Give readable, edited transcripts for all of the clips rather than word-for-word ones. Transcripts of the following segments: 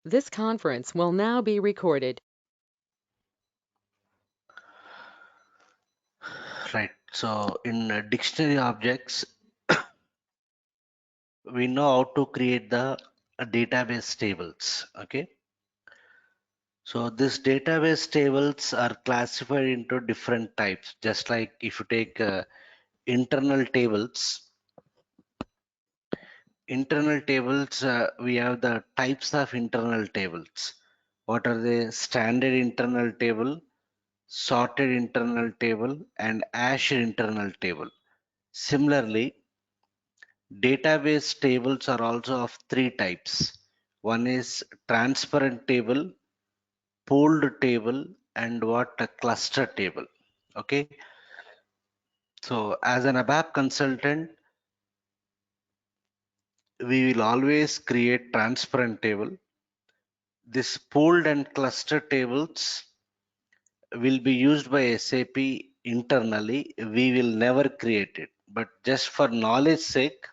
This conference will now be recorded. Right. So in dictionary objects, we know how to create the database tables. Okay. So these database tables are classified into different types. Just like if you take internal tables, we have the types of internal tables. What are they? Standard internal table, sorted internal table, and hash internal table. Similarly, database tables are also of three types. One is transparent table, pooled table, and what a cluster table. Okay. So as an ABAP consultant, we will always create transparent table. This pooled and cluster tables will be used by SAP internally. We will never create it. But just for knowledge sake,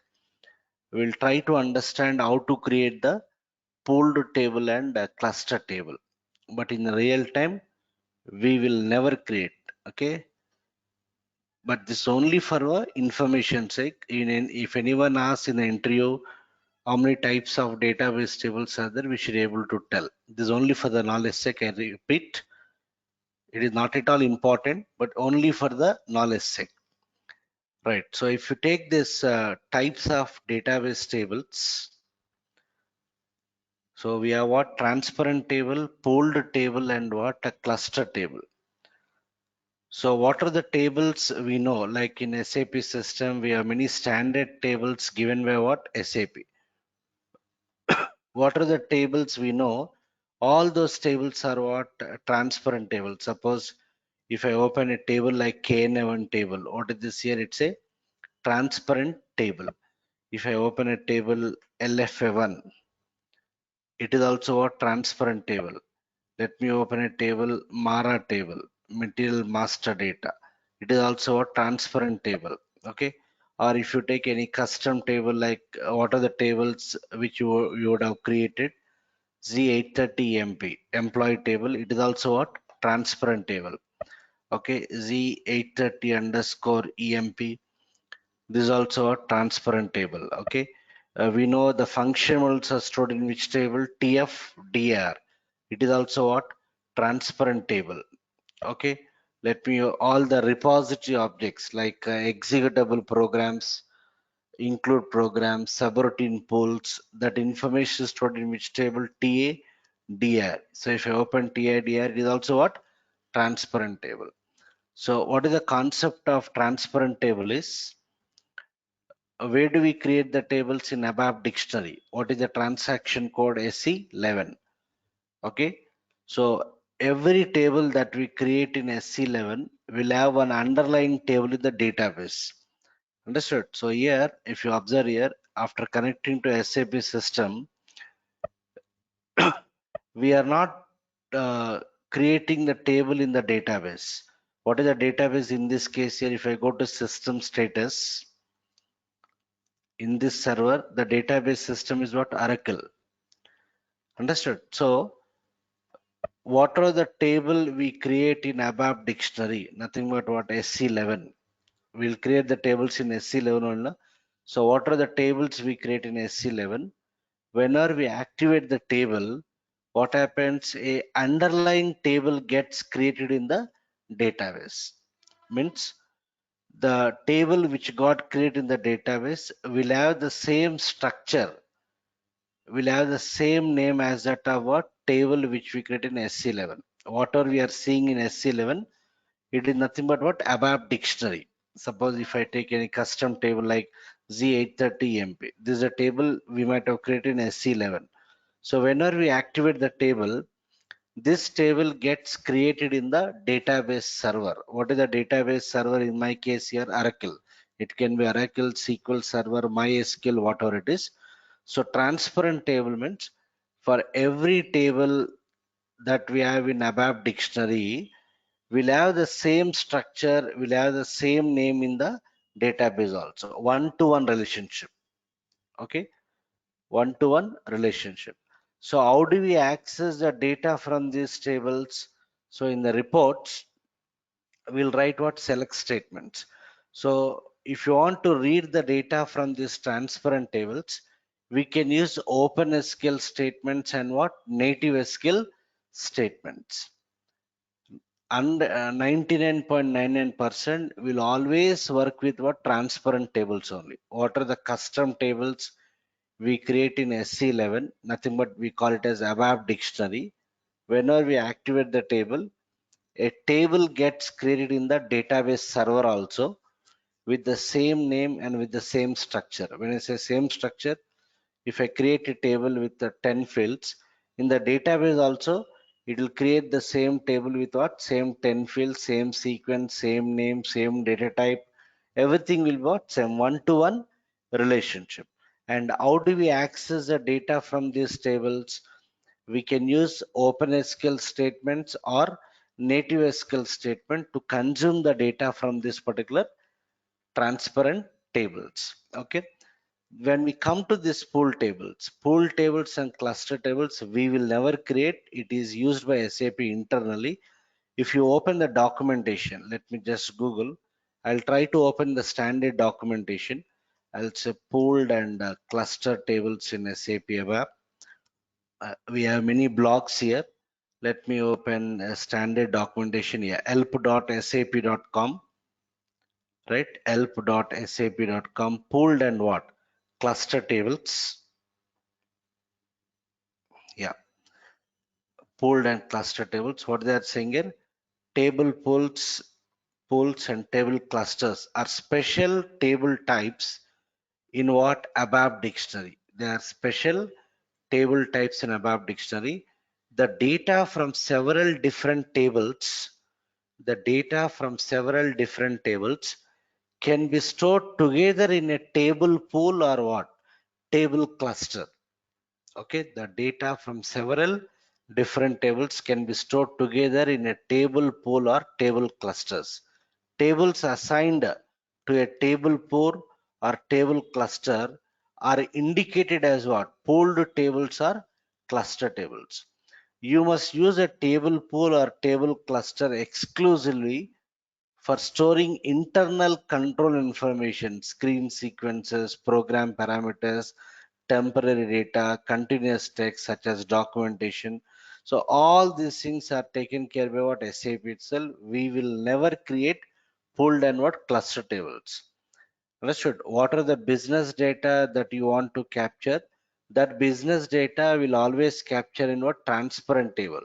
we'll try to understand how to create the pooled table and cluster table. But in real time, we will never create. Okay. But this only for information sake. If anyone asks in the interview how many types of database tables are there, we should be able to tell. This is only for the knowledge sake. I repeat, it is not at all important, but only for the knowledge sake. Right. So if you take this types of database tables, so we have what transparent table, pooled table, and what a cluster table. So what are the tables we know? Like in SAP system, we have many standard tables given by what SAP. What are the tables we know? All those tables are what transparent tables. Suppose if I open a table like KN1 table, what is this here? It's a transparent table. If I open a table LFA1, it is also a transparent table. Let me open a table MARA table, material master data. It is also a transparent table. Okay. Or if you take any custom table like what are the tables which you would have created? Z830MP employee table. It is also a transparent table. Okay. Z830 underscore EMP. This is also a transparent table. Okay. We know the functionals are stored in which table? TF-DR. It is also what? Transparent table. Okay. Let me all the repository objects like executable programs, include programs, subroutine pools. That information is stored in which table? TA-DR. So if I open TA-DR, it is also what? Transparent table. So what is the concept of transparent table is? Where do we create the tables in ABAP dictionary? What is the transaction code SC11? Okay. So every table that we create in SC11 will have an underlying table in the database. Understood? So here, if you observe here, after connecting to SAP system, we are not creating the table in the database. What is the database in this case here? If I go to system status, in this server, the database system is what? Oracle. Understood? So what are the table we create in ABAP dictionary? Nothing but what? SC11. We'll create the tables in SC11 only. So what are the tables we create in SC11? Whenever we activate the table, what happens? A underlying table gets created in the database. Means the table which got created in the database will have the same structure, will have the same name as that of what table which we create in SC11. Whatever we are seeing in SC11, it is nothing but what ABAP dictionary. Suppose if I take any custom table like Z830MP, this is a table we might have created in SC11. So whenever we activate the table, this table gets created in the database server. What is the database server? In my case here, Oracle. It can be Oracle, SQL Server, MySQL, whatever it is. So transparent table means for every table that we have in ABAP dictionary, we'll have the same structure, we'll have the same name in the database also. One-to-one relationship. Okay. One-to-one relationship. So how do we access the data from these tables? So in the reports, we'll write what select statements. So if you want to read the data from these transparent tables, we can use open SQL statements and what native SQL statements. And 99.99% will always work with what transparent tables only. What are the custom tables we create in SC11? Nothing but we call it as ABAP dictionary. Whenever we activate the table, a table gets created in the database server also with the same name and with the same structure. When I say same structure, if I create a table with the 10 fields, in the database also, it will create the same table with what? Same 10 fields, same sequence, same name, same data type. Everything will be what? Same one-to-one relationship. And how do we access the data from these tables? We can use OpenSQL statements or native SQL statement to consume the data from this particular transparent tables. Okay. When we come to this pool tables and cluster tables, we will never create. It is used by SAP internally. If you open the documentation, let me just Google. I'll try to open the standard documentation. I'll say pooled and cluster tables in SAP ABAP. We have many blocks here. Let me open a standard documentation here. help.sap.com, right? help.sap.com, pooled and what? Cluster tables. Yeah, pooled and cluster tables. What they are saying here, table pools and table clusters are special table types in what ABAP dictionary. They are special table types in ABAP dictionary. The data from several different tables, the data from several different tables can be stored together in a table pool or what? Table cluster. Okay, the data from several different tables can be stored together in a table pool or table clusters. Tables assigned to a table pool or table cluster are indicated as what? Pooled tables or cluster tables. You must use a table pool or table cluster exclusively for storing internal control information, screen sequences, program parameters, temporary data, continuous text such as documentation. So all these things are taken care by what SAP itself. We will never create pooled and what cluster tables. Understood? What are the business data that you want to capture? That business data will always capture in what transparent table.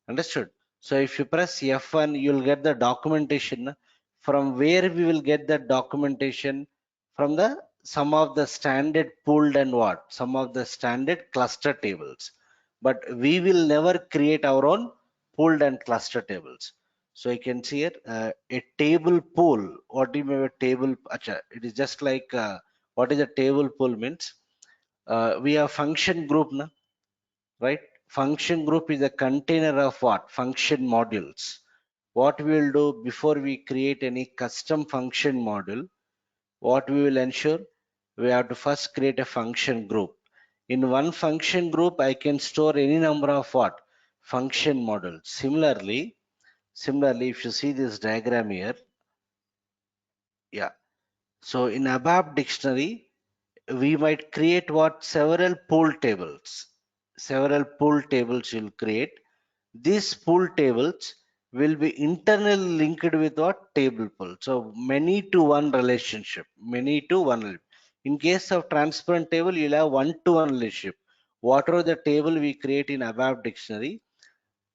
Understood? So if you press F1, you'll get the documentation. From where we will get that documentation? From the some of the standard pooled and what? Some of the standard cluster tables. But we will never create our own pooled and cluster tables. So you can see it, a table pool. What do you mean by table? Acha, it is just like what is a table pool means? We have function group, na? Right? Function group is a container of what? Function modules. What we will do before we create any custom function module, what we will ensure, we have to first create a function group. In one function group, I can store any number of what? Function modules. Similarly, if you see this diagram here, yeah. So in ABAP dictionary, we might create what? Several pool tables. Several pool tables you'll create. These pool tables will be internally linked with what? Table pool. So many to one relationship. Many to one. In case of transparent table, you'll have one to one relationship. Whatever the table we create in ABAP dictionary,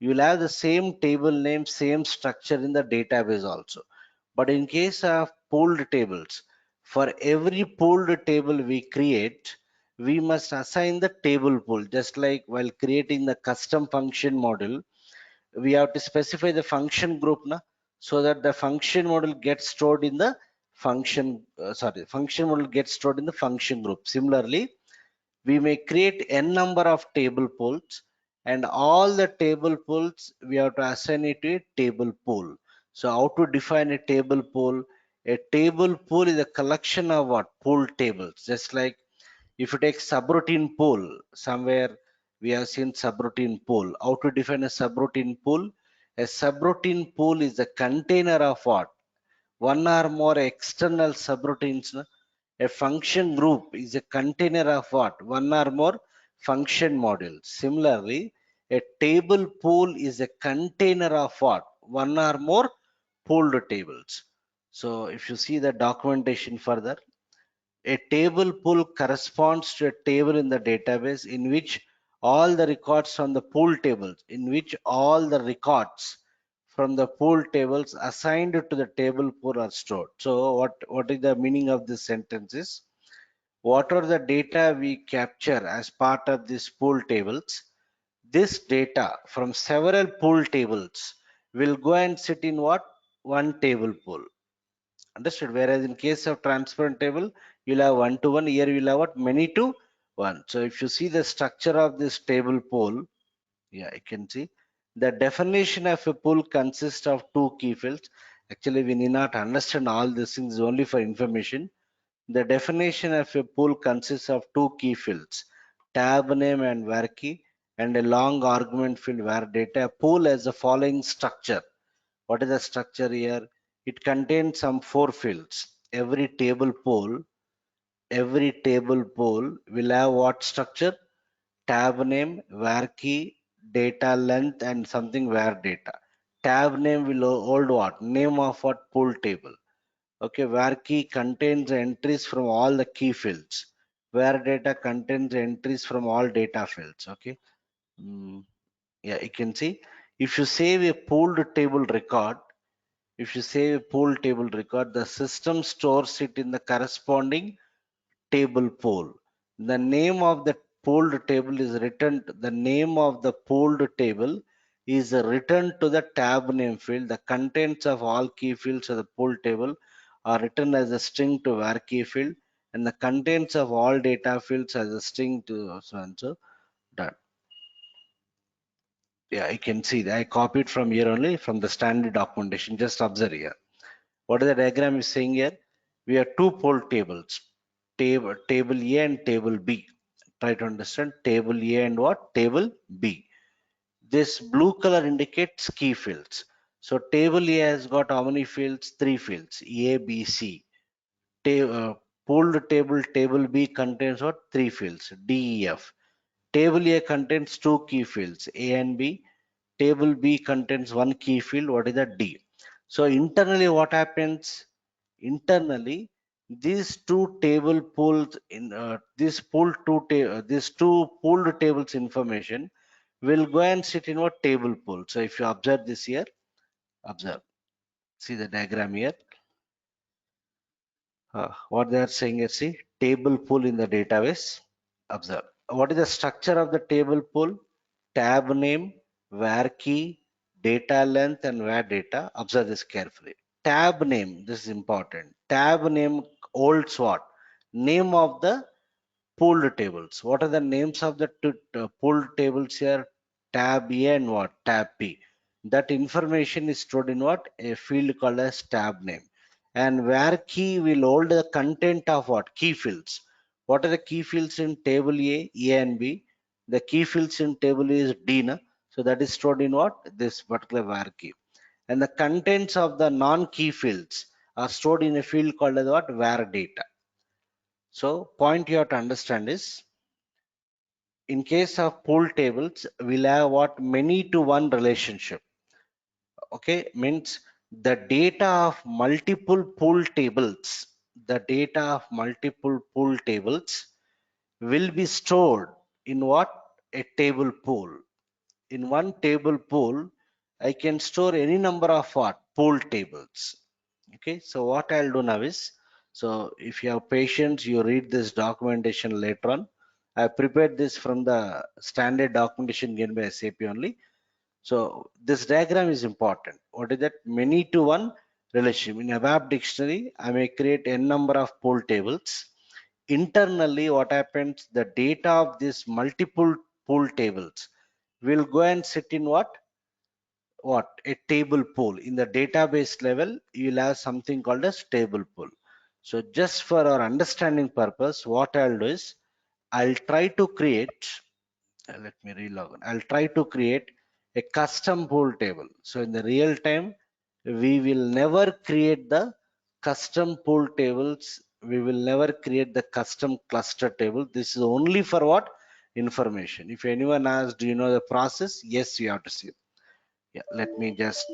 you will have the same table name, same structure in the database also. But in case of pooled tables, for every pooled table we create, we must assign the table pool. Just like while creating the custom function model, we have to specify the function group, na, so that the function model gets stored in the function model gets stored in the function group. Similarly, we may create n number of table pools, and all the table pools we have to assign it to a table pool. So how to define a table pool? A table pool is a collection of what? Pool tables. Just like if you take subroutine pool, somewhere we have seen subroutine pool. How to define a subroutine pool? A subroutine pool is a container of what? One or more external subroutines. No? A function group is a container of what? One or more function modules. Similarly, a table pool is a container of what? One or more pooled tables. So if you see the documentation further, a table pool corresponds to a table in the database in which all the records from the pool tables, in which all the records from the pool tables assigned to the table pool are stored. So what is the meaning of this sentence is, whatever the data we capture as part of these pool tables, this data from several pool tables will go and sit in what? One table pool. Understood? Whereas in case of transparent table, you'll have one to one. Here you'll have what? Many to one. So if you see the structure of this table pool, yeah, I can see the definition of a pool consists of two key fields. Actually, we need not understand all these things, only for information. The definition of a pool consists of two key fields, tab name and var key, and a long argument field var data. A pool has the following structure. What is the structure here? It contains some four fields. Every table pool will have what structure? Tab name, var key, data length, and something var data. Tab name will hold what? Name of what pool table. Okay, var key contains the entries from all the key fields. Var data contains the entries from all data fields. Okay. Yeah, you can see if you save a pooled table record, if you save a pool table record, the system stores it in the corresponding table pool. The name of the pooled table is written, the name of the pooled table is written to the tab name field. The contents of all key fields of the pool table are written as a string to var key field, and the contents of all data fields as a string to so and so. Done. Yeah, I can see that. I copied from here only from the standard documentation. Just observe here. What is the diagram is saying here? We have two pool tables, table A and table B. Try to understand table A and what? Table B. This blue color indicates key fields. So table A has got how many fields? Three fields, A, B, C. Pooled table B contains what? Three fields, D, E, F. Table A contains two key fields, A and B. Table B contains one key field, what is that? D. So internally what happens? Internally, these two table pools in these two pooled tables information will go and sit in what table pool. So if you observe this here, observe, see the diagram here. What they are saying here, see table pool in the database. Observe. What is the structure of the table pool? Tab name, var key, data length, and var data. Observe this carefully. Tab name, this is important. Tab name holds what? Name of the pooled tables. What are the names of the pooled tables here? Tab A and what? Tab B. That information is stored in what? A field called as tab name. And where key will hold the content of what? Key fields. What are the key fields in table A and B? The key fields in table A is D. Na? So that is stored in what? This particular var key. And the contents of the non-key fields are stored in a field called as what? Var data. So point you have to understand is, in case of pool tables, we'll have what? Many to one relationship. Okay, means the data of multiple pool tables, the data of multiple pool tables will be stored in what? A table pool. In one table pool, I can store any number of what? Pool tables. Okay, so what I'll do now is, so if you have patience, you read this documentation later on. I prepared this from the standard documentation given by SAP only. So this diagram is important. What is that? Many to one relationship. In ABAP dictionary, I may create n number of pool tables. Internally, what happens? The data of these multiple pool tables will go and sit in what? A table pool. In the database level, you'll have something called as table pool. So just for our understanding purpose, what I'll do is I'll try to create Let me relog in. I'll try to create a custom pool table. So in the real time, we will never create the custom pool tables. We will never create the custom cluster table. This is only for what? Information. If anyone asks, do you know the process? Yes, you have to see. Yeah, let me just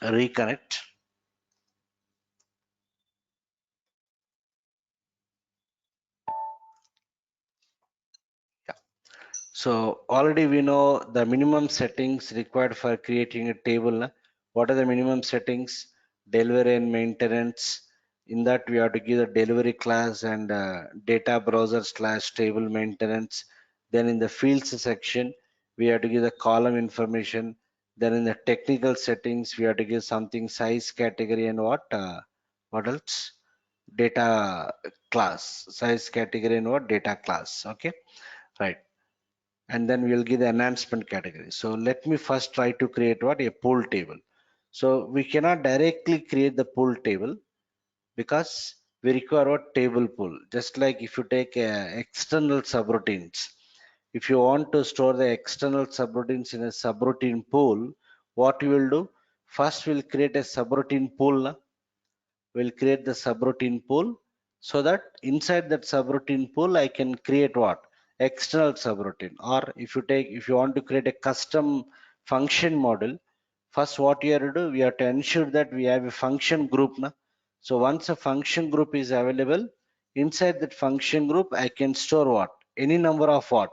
reconnect. Yeah. So already we know the minimum settings required for creating a table. Na? What are the minimum settings? Delivery and maintenance. In that we have to give the delivery class and data browser slash table maintenance. Then in the fields section, we have to give the column information. Then in the technical settings, we have to give something size category and what else? Data class, size category and what? Data class. Okay, right, and then we'll give the enhancement category. So let me first try to create what? A pool table. So we cannot directly create the pool table because we require what? Table pool. Just like if you take external subroutines, if you want to store the external subroutines in a subroutine pool, what you will do? First we'll create a subroutine pool. Na? We'll create the subroutine pool so that inside that subroutine pool I can create what? External subroutine. Or if you want to create a custom function model, first what you have to do, we have to ensure that we have a function group. Na? So once a function group is available, inside that function group I can store what? Any number of what?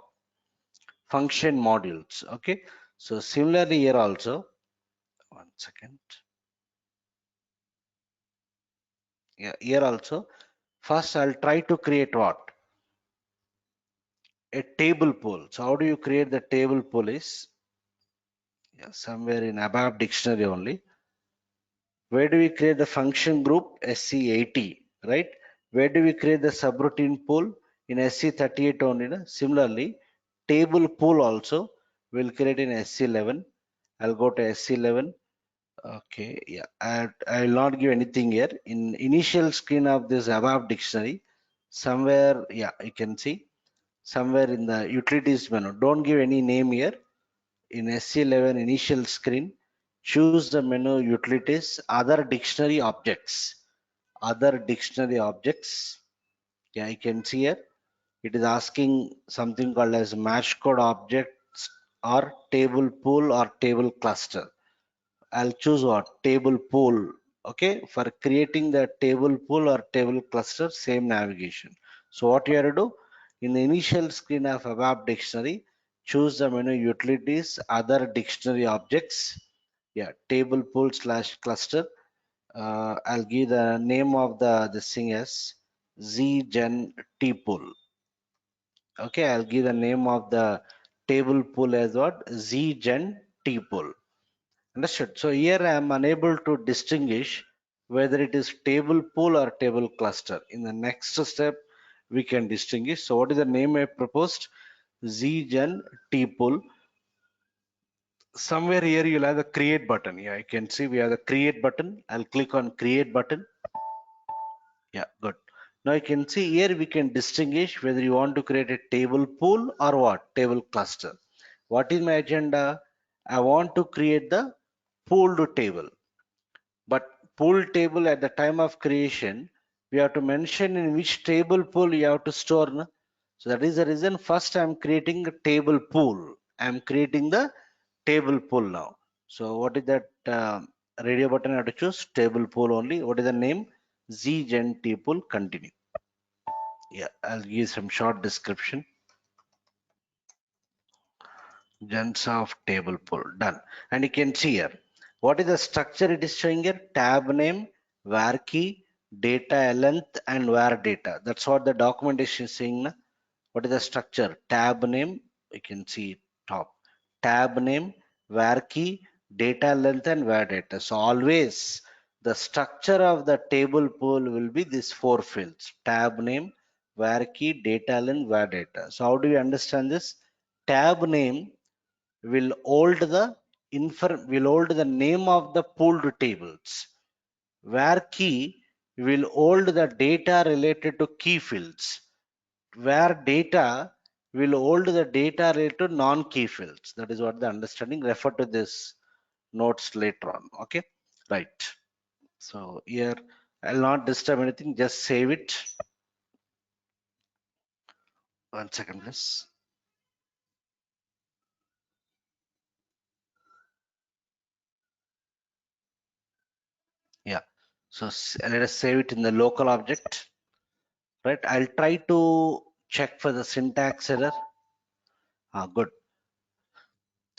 Function modules. Okay. So similarly here also, one second. Yeah, here also, first I'll try to create what? A table pool. So how do you create the table pool is, yeah, somewhere in above dictionary only. Where do we create the function group? SC80, right? Where do we create the subroutine pool? In SC38 only. Na? Similarly, table pool also will create in SC11. I'll go to SC11. Okay, yeah, I will not give anything here. In initial screen of this above dictionary, somewhere, yeah, you can see somewhere in the utilities menu. Don't give any name here. In SC11 initial screen, choose the menu utilities, other dictionary objects. Other dictionary objects. Yeah, you can see here. It is asking something called as match code objects or table pool or table cluster. I'll choose what? Table pool. Okay, for creating the table pool or table cluster, same navigation. So what you have to do? In the initial screen of ABAP dictionary, choose the menu utilities, other dictionary objects. Yeah, table pool slash cluster. I'll give the name of the thing as zgen t pool. Okay, I'll give the name of the table pool as what? Zgen t pool. Understood. So here I am unable to distinguish whether it is table pool or table cluster. In the next step, we can distinguish. So what is the name I proposed? Zgen T pool. Somewhere here you'll have the create button. Yeah, I can see we have the create button. I'll click on create button. Yeah, good. Now you can see here we can distinguish whether you want to create a table pool or what? Table cluster. What is my agenda? I want to create the pooled table. But pool table at the time of creation, we have to mention in which table pool you have to store. Na? So that is the reason first I am creating a table pool. I am creating the table pool now. So what is that radio button I have to choose? Table pool only. What is the name? Zgen T pool. Continue. Yeah, I'll give some short description. Gens of table pool done, and you can see here what is the structure it is showing here. Tab name, var key, data length, and var data. That's what the documentation is saying. Na? What is the structure? Tab name, you can see top. Tab name, var key, data length, and var data. So always the structure of the table pool will be these four fields: tab name, var key, data length, var data. So how do you understand this? Tab name will hold the name of the pooled tables, where key will hold the data related to key fields, where data will hold the data related to non-key fields. That is what the understanding. Refer to this notes later on. Okay, right. So here I'll not disturb anything. Just save it. 1 second, please. Yeah. So let us save it in the local object. Right. I'll try to check for the syntax error. Good.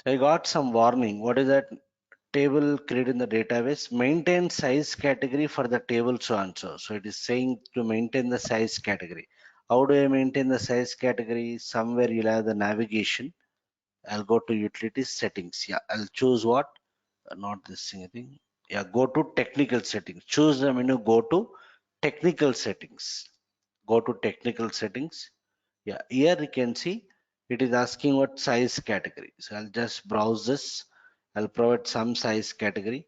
I got some warning. What is that? Table created in the database. Maintain size category for the table so and so. So it is saying to maintain the size category. How do I maintain the size category? Somewhere you'll have the navigation. I'll go to utilities settings. Yeah, I'll choose what? Not this thing, I think. Yeah, go to technical settings. Choose the menu, go to technical settings. Go to technical settings. Yeah, here you can see it is asking what size category. So I'll just browse this. I'll provide some size category.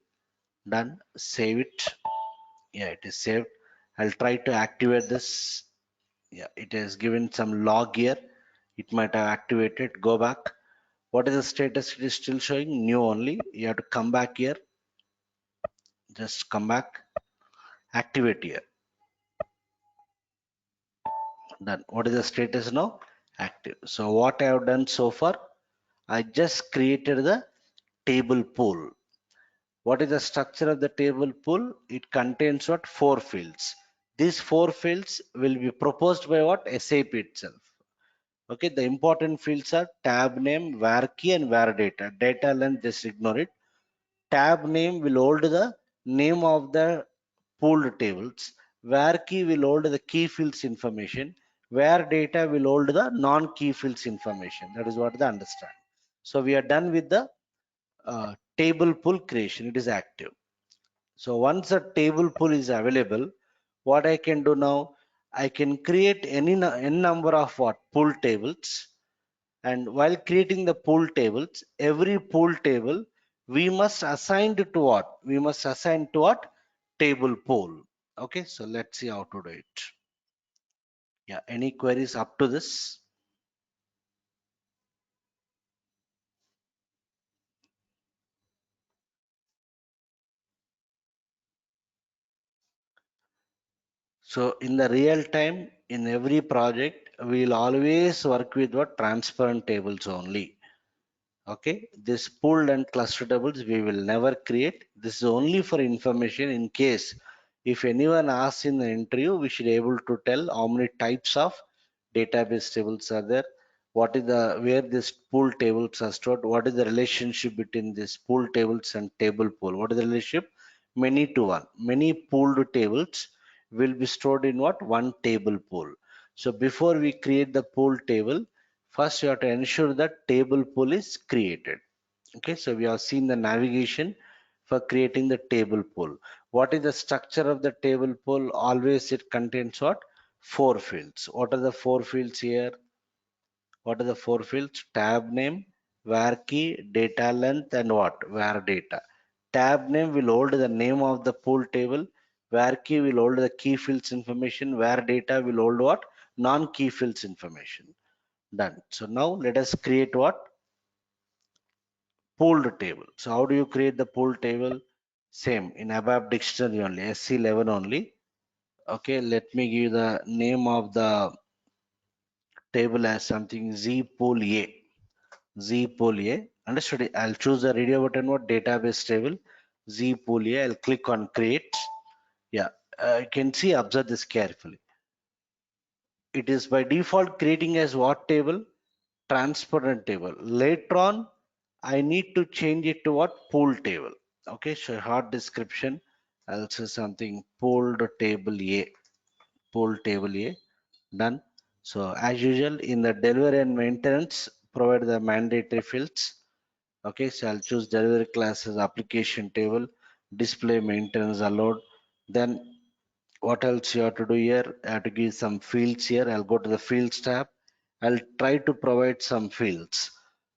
Done. Save it. Yeah, it is saved. I'll try to activate this. Yeah, it has given some log here. It might have activated. Go back. What is the status? It is still showing new only. You have to come back here. Just come back. Activate here. Done. What is the status now? Active. So what I have done so far, I just created the table pool. What is the structure of the table pool? It contains what? 4 fields. These 4 fields will be proposed by what? SAP itself. Okay, the important fields are tab name, var key, and var data. Data length, just ignore it. Tab name will hold the name of the pooled tables. Var key will hold the key fields information. Var data will hold the non-key fields information. That is what they understand. So we are done with the table pool creation. It is active. So once a table pool is available, what I can do now, I can create any n number of what pool tables. And while creating the pool tables, every pool table we must assign it to what? We must assign to what? Table pool. Okay, so let's see how to do it. Yeah, any queries up to this? So in the real time, in every project, we'll always work with what? Transparent tables only. Okay, this pooled and cluster tables we will never create. This is only for information in case if anyone asks in the interview, we should be able to tell how many types of database tables are there, what is the where this pool tables are stored, what is the relationship between this pool tables and table pool, what is the relationship? Many to one. Many pooled tables will be stored in what? One table pool. So before we create the pool table, first you have to ensure that table pool is created. Okay, so we have seen the navigation for creating the table pool. What is the structure of the table pool? Always it contains what? 4 fields. What are the 4 fields here? What are the 4 fields? Tab name, var key, data length, and what? Var data. Tab name will hold the name of the pool table. Var key will hold the key fields information. Var data will hold what? Non-key fields information. Done. So now let us create what? Pooled table. So how do you create the pooled table? Same in Abap dictionary only, SC11 only. Okay, let me give the name of the table as something Z pool A. Z pool A. Understood? I'll choose the radio button what database table. Z pool A. I'll click on create. Yeah, you can see, observe this carefully. It is by default creating as what table? Transparent table. Later on, I need to change it to what? Pool table. Okay, so hard description. I'll say something pooled table A. Pool table A. Done. So as usual in the delivery and maintenance, provide the mandatory fields. Okay, so I'll choose delivery class as application table, display maintenance allowed. Then what else you have to do here? I have to give some fields here. I'll go to the fields tab. I'll try to provide some fields.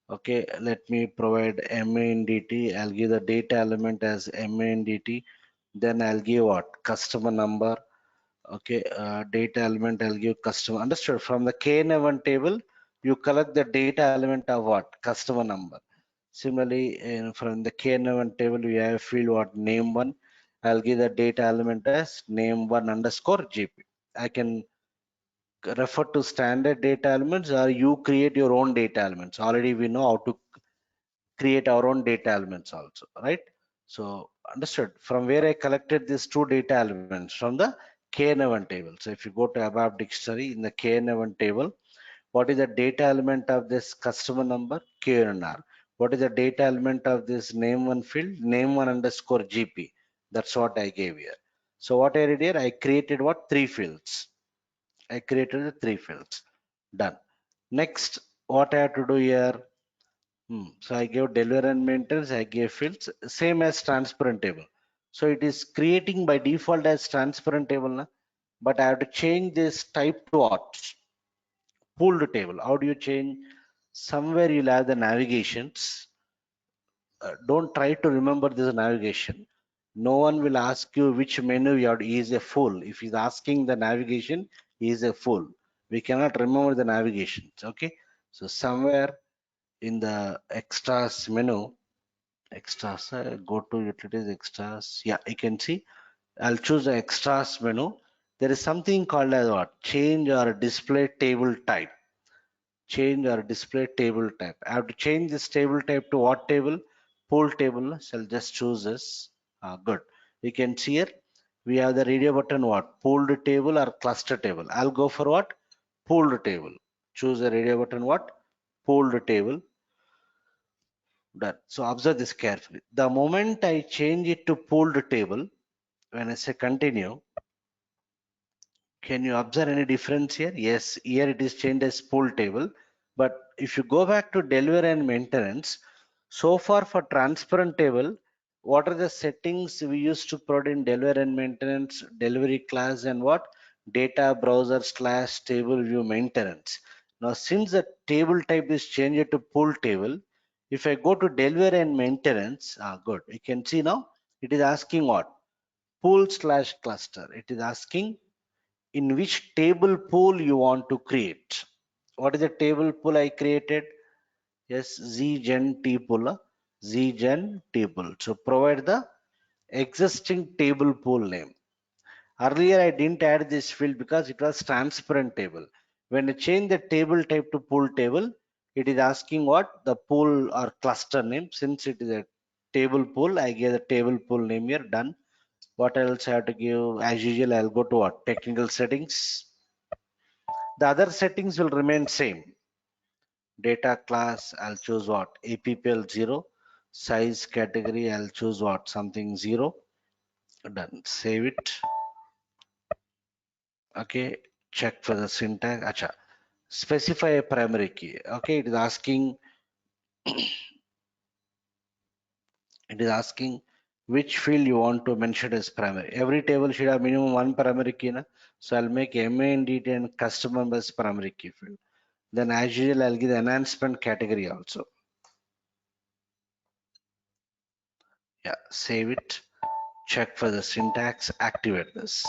Okay, let me provide MANDT. I'll give the data element as MANDT. Then I'll give what? Customer number. Okay, data element I'll give customer. Understood? From the KN1 table, you collect the data element of what? Customer number. Similarly, from the K11 table, we have a field what? Name one. I'll give the data element as name one underscore GP. I can refer to standard data elements, or you create your own data elements. Already we know how to create our own data elements also, right? So understood. From where I collected these two data elements from the KN1 table. So if you go to Abap dictionary in the KN1 table, what is the data element of this customer number? KNR. What is the data element of this name one field? Name one underscore GP. That's what I gave here. So what I did here, I created what? Three fields. I created the three fields. Done. Next, what I have to do here? So I gave deliver and maintenance, I gave fields, same as transparent table. So it is creating by default as transparent table, na? But I have to change this type to what? Pooled table. How do you change? Somewhere you'll have the navigations. Don't try to remember this navigation. No one will ask you which menu you have to, he is a fool. If he's asking the navigation, he is a fool. We cannot remember the navigations. Okay. So somewhere in the extras menu, extras, go to utilities extras. Yeah, you can see. I'll choose the extras menu. There is something called as what? Change or display table type. Change or display table type. I have to change this table type to what table? Pool table. So I'll just choose this. Good. You can see here we have the radio button what? Pooled table or cluster table. I'll go for what? Pooled table. Choose the radio button what? Pooled table. Done. So observe this carefully. The moment I change it to pooled table, when I say continue, can you observe any difference here? Yes, here it is changed as pool table. But if you go back to deliver and maintenance, so far for transparent table, what are the settings we used to put in deliver and maintenance, delivery class and what? Data browser slash table view maintenance. Now, since the table type is changed to pool table, if I go to deliver and maintenance, good. You can see now it is asking what? Pool slash cluster. It is asking in which table pool you want to create. What is the table pool I created? Yes, zgen t pool. Zgen t pool. So provide the existing table pool name. Earlier I didn't add this field because it was transparent table. When I change the table type to pool table, it is asking what the pool or cluster name. Since it is a table pool, I gave the table pool name here. Done. What else I have to give? As usual, I'll go to what? Technical settings. The other settings will remain same. Data class, I'll choose what? APPL 0. Size category, I'll choose what? Something 0. Done. Save it. Okay. Check for the syntax. Acha. Specify a primary key. Okay. It is asking which field you want to mention as primary. Every table should have minimum one primary key. Na? So I'll make MANDT and customer as primary key field. Then as usual, I'll give the enhancement category also. Yeah, save it. Check for the syntax, activate this.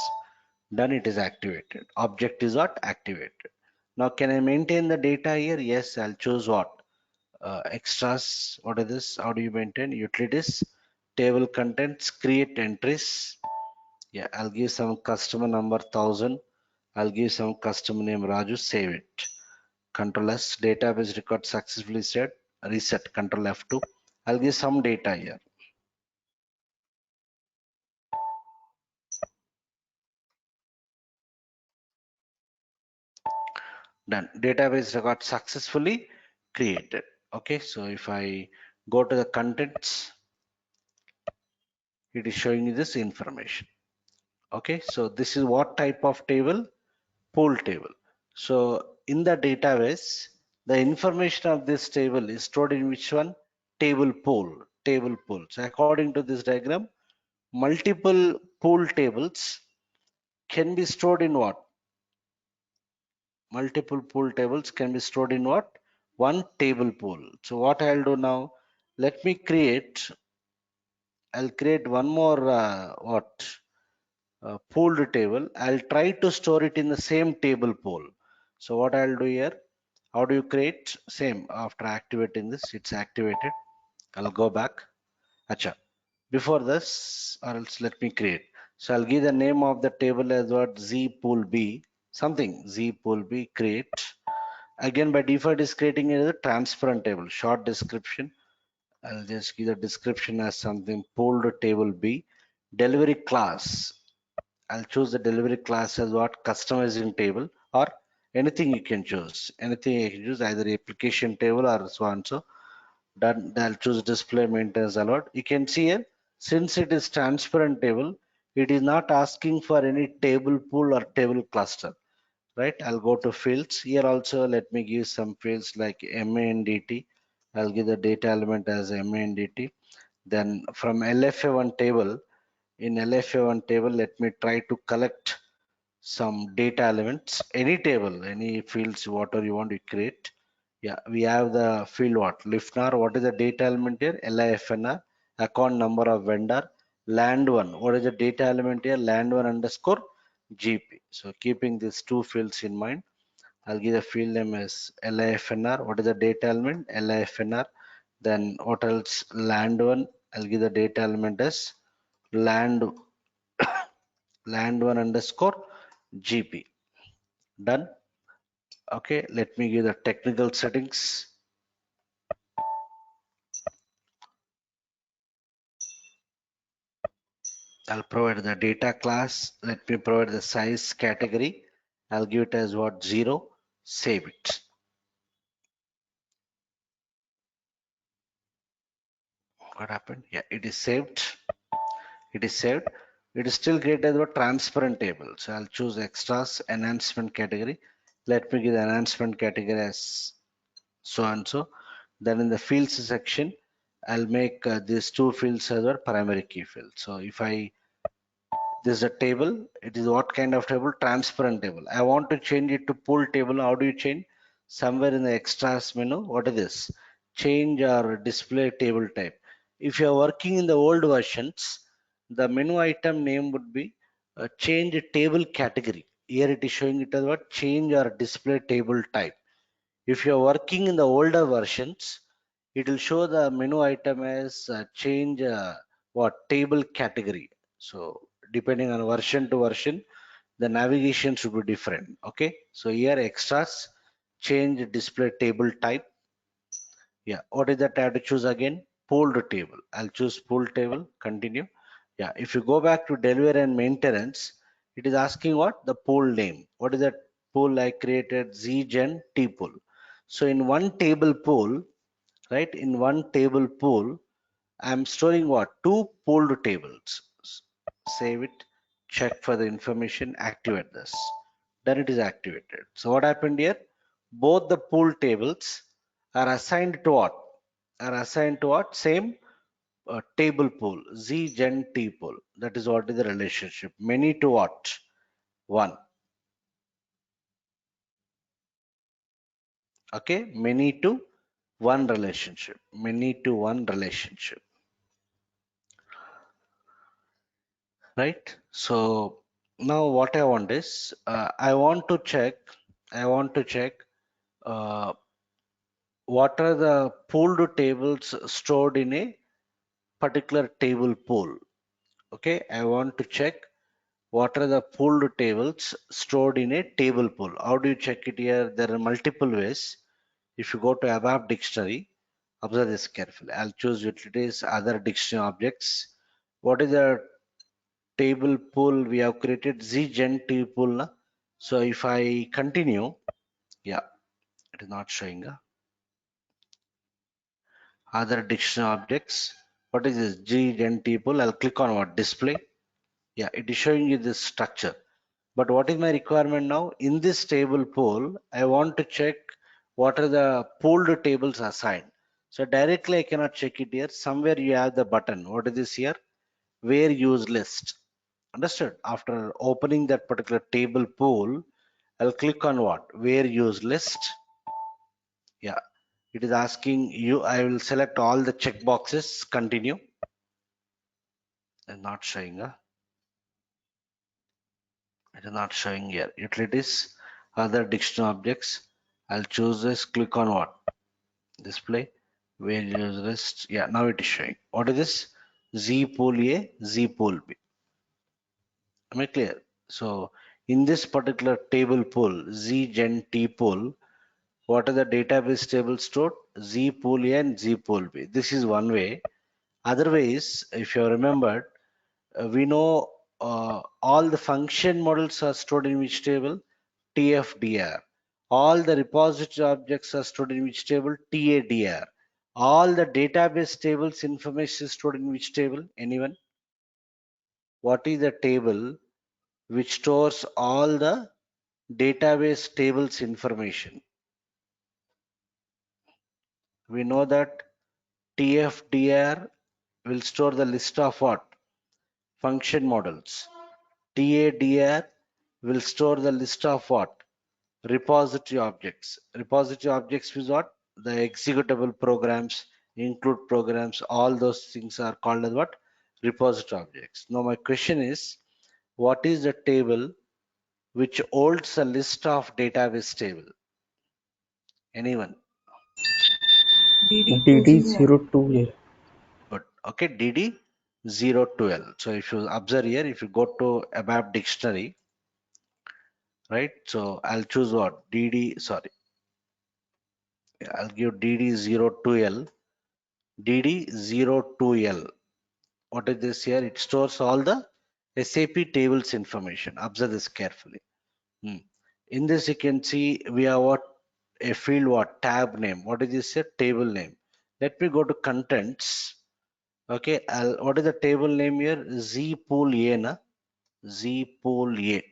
Done, it is activated. Object is what? Activated. Now, can I maintain the data here? Yes, I'll choose what? Extras. What is this? How do you maintain? Utilities, table contents, create entries. Yeah, I'll give some customer number 1000. I'll give some customer name Raju. Save it. Control S. Database record successfully set. Reset. Control F2. I'll give some data here. Done. Database record successfully created. Okay, so if I go to the contents, it is showing you this information. Okay, so this is what type of table? Pool table. So in the database, the information of this table is stored in which one? Table pool. Table pool. So according to this diagram, multiple pool tables can be stored in what? Multiple pool tables can be stored in what? One table pool. So what I'll do now, I'll create one more pooled table. I'll try to store it in the same table pool. So what I'll do here, How do you create? Same, after activating this, it's activated. I'll go back. Acha. Before this, or else let me create. So I'll give the name of the table as what Z pool B, something Z pool B create. Again, by default is creating a transparent table. Short description. I'll just give the description as something pooled table B. Delivery class. I'll choose the delivery class as what customizing table or anything you can choose. Anything you can choose, either application table or so and so. Done. I'll choose display maintenance allowed. You can see here, since it is transparent table, it is not asking for any table pool or table cluster, right? I'll go to fields. Here also, let me give some fields like MANDT. I'll give the data element as MANDT. Then from LFA1 table, in LFA1 table, let me try to collect some data elements, any table, any fields, whatever you want to create. Yeah, we have the field what? Listener, what is the data element here? LIFNR, account number of vendor, land one. What is the data element here? Land one underscore GP. So keeping these two fields in mind, I'll give the field name as LIFNR. What is the data element? LIFNR. Then what else? Land one. I'll give the data element as land land one underscore GP. Done. Okay, let me give the technical settings. I'll provide the data class. Let me provide the size category. I'll give it as what? 0. Save it. What happened? Yeah, it is saved. It is saved. It is still created as a transparent table. So I'll choose extras enhancement category. Let me give the enhancement category as so and so. Then in the fields section, I'll make these two fields as our primary key field. So if I this is a table. It is what kind of table? Transparent table. I want to change it to pool table. How do you change? Somewhere in the extras menu. What is this? Change or display table type. If you are working in the old versions, the menu item name would be change table category. Here it is showing it as what? Change or display table type. If you are working in the older versions, it will show the menu item as change what table category. So depending on version to version, the navigation should be different. Okay. So here extras, change display table type. Yeah. What is that I have to choose again? Pooled table. I'll choose pool table. Continue. Yeah. If you go back to delivery and maintenance, it is asking what? The pool name. What is that pool I created? Zgen T pool. So in one table pool, right? In one table pool, I'm storing what? Two pooled tables. Save it, check for the information, activate this. Then it is activated. So what happened here? Both the pool tables are assigned to what? Are assigned to what? Same table pool, Z gen T pool. That is what is the relationship. Many to what? One. Okay, many to one relationship. Many to one relationship. Right. So now what I want is I want to check uh, what are the pooled tables stored in a particular table pool. Okay, I want to check what are the pooled tables stored in a table pool. How do you check it here? There are multiple ways. If you go to abap dictionary, observe this carefully. I'll choose utilities, other dictionary objects. What is the table pool we have created? Zgen table pool na? So if I continue, yeah, it is not showing other dictionary objects. What is this? Zgen table pool. I'll click on what? Display. Yeah, it is showing you this structure. But what is my requirement now? In this table pool, I want to check what are the pooled tables assigned. So directly I cannot check it here. Somewhere you have the button. What is this here? Where use list. Understood? After opening that particular table pool, I'll click on what? Where use list. Yeah, it is asking you. I will select all the check boxes. Continue. And not showing. It is not showing here. Utilities, other dictionary objects. I'll choose this, click on what? Display, various lists. Yeah, now it is showing. What is this? Z pool A, Z pool B. Am I clear? So in this particular table pool, Z gen T pool, what are the database tables stored? Z pool A and Z pool B. This is one way. Other ways, if you remembered, we know all the function models are stored in which table? TFDR. All the repository objects are stored in which table? TADR. All the database tables information is stored in which table? Anyone? What is the table which stores all the database tables information? We know that TFDR will store the list of what? Function models. TADR will store the list of what? Repository objects. Repository objects is what? The executable programs, include programs, all those things are called as what? Repository objects. Now my question is, what is the table which holds a list of database table? Anyone? DD02A. Good. Okay, DD012. So if you observe here, if you go to ABAP dictionary, right? So I'll choose what? DD, sorry, I'll give DD02L. DD02L. What is this here? It stores all the SAP tables information. Observe this carefully. Hmm. In this, you can see we have what? A field what? Tab name. What is this here? Table name. Let me go to contents. Okay, what is the table name here? Z pool A, na? Z pool A.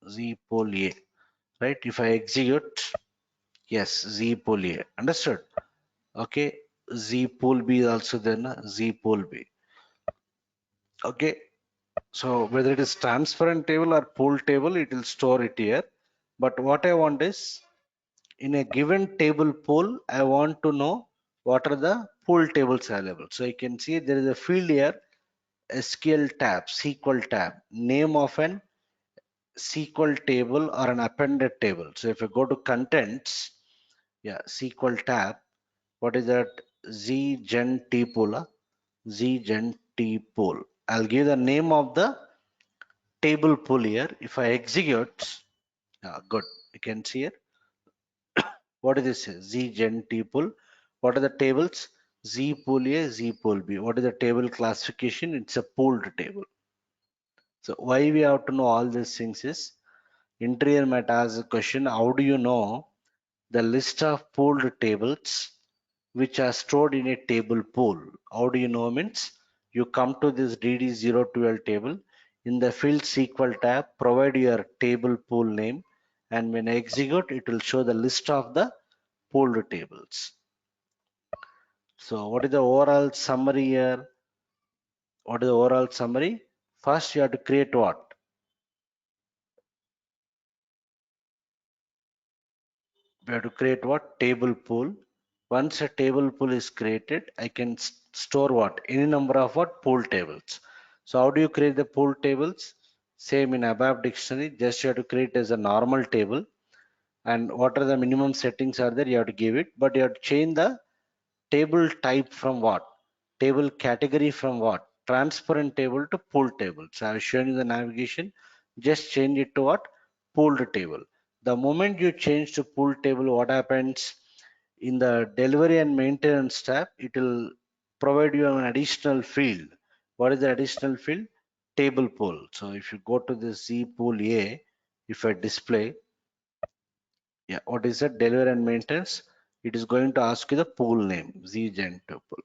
Z pool A. Right? If I execute, yes, Z pool A. Understood? Okay, Z pool B is also there, na? Z pool B. Okay, so whether it is transparent table or pool table, it will store it here. But what I want is, in a given table pool, I want to know what are the pool tables available. So you can see there is a field here, SQL tab, SQL tab, name of an SQL table or an appended table. So if I go to contents, yeah, SQL tab, what is that? Z gen T pool, Z gen T pool. I'll give the name of the table pool here. If I execute, good, you can see here. What is this? Z gen T pool. What are the tables? Z pool A, Z pool B. What is the table classification? It's a pooled table. So why we have to know all these things is, interior might ask a question, how do you know the list of pooled tables which are stored in a table pool? How do you know means, you come to this DD012 table, in the field SQL tab, provide your table pool name, and when I execute, it will show the list of the pooled tables. So what is the overall summary here? What is the overall summary? First, you have to create what? We have to create what? Table pool. Once a table pool is created, I can store what? Any number of what? Pool tables. So how do you create the pool tables? Same in ABAP dictionary, just you have to create as a normal table. And what are the minimum settings are there? You have to give it, but you have to change the table type from what? Table category from what? Transparent table to pool table. So I've shown you the navigation. Just change it to what? Pooled table. The moment you change to pool table, what happens? In the delivery and maintenance tab, it will provide you an additional field. What is the additional field? Table pool. So if you go to the Z pool A, if I display, yeah, what is that? Delivery and maintenance. It is going to ask you the pool name, Z gen pool.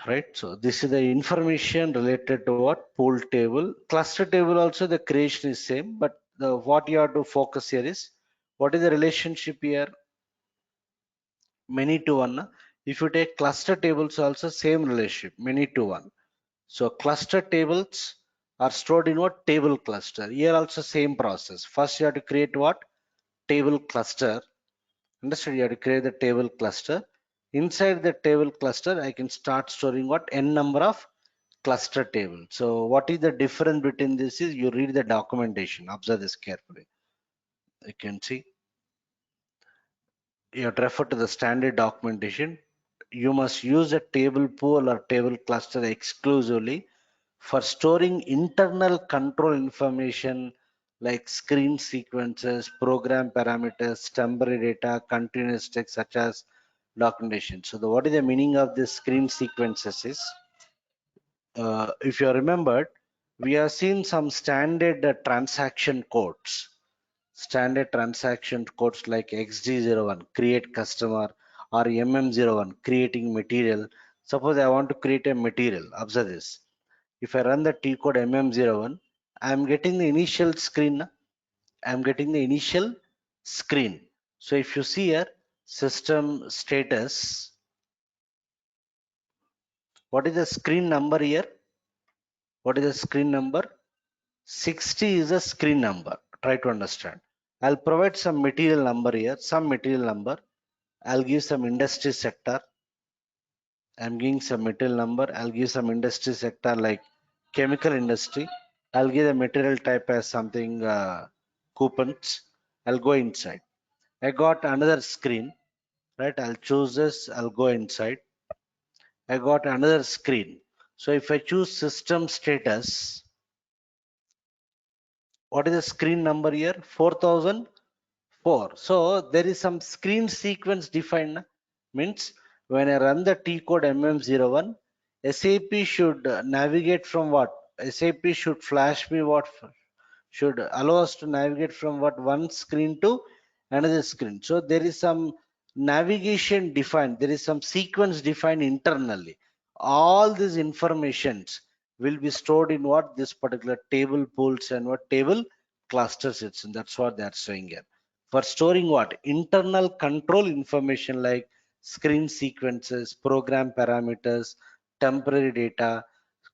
Right, so this is the information related to what? Pool table. Cluster table also, the creation is same, but the what you have to focus here is, what is the relationship here? Many to one. If you take cluster tables also, same relationship, many to one. So cluster tables are stored in what? Table cluster. Here also same process. First you have to create what? Table cluster. Understood? You have to create the table cluster. Inside the table cluster, I can start storing what? N number of cluster table. So what is the difference between this is, you read the documentation. Observe this carefully. You can see you have to refer to the standard documentation. You must use a table pool or table cluster exclusively for storing internal control information like screen sequences, program parameters, temporary data, continuous text such as documentation. So what is the meaning of this screen sequences is, if you remembered, we have seen some standard transaction codes. Standard transaction codes like XD01, create customer, or MM01, creating material. Suppose I want to create a material. Observe this. If I run the T code MM01, I am getting the initial screen. I am getting the initial screen. So if you see here, system status, what is the screen number here? What is the screen number? 60 is a screen number. Try to understand. I'll provide some material number here, some material number. I'll give some industry sector. I'm giving some material number. I'll give some industry sector like chemical industry. I'll give the material type as something coupons. I'll go inside. I got another screen, right? I'll choose this. I'll go inside. I got another screen. So if I choose system status, what is the screen number here? 4004. So there is some screen sequence defined. Means when I run the T code MM01, SAP should navigate from what? SAP should flash me what? Should allow us to navigate from what one screen to another screen. So there is some navigation defined, there is some sequence defined internally. All these informations will be stored in what? This particular table pools and what table clusters it's in. That's what they are saying here. For storing what? Internal control information like screen sequences, program parameters, temporary data,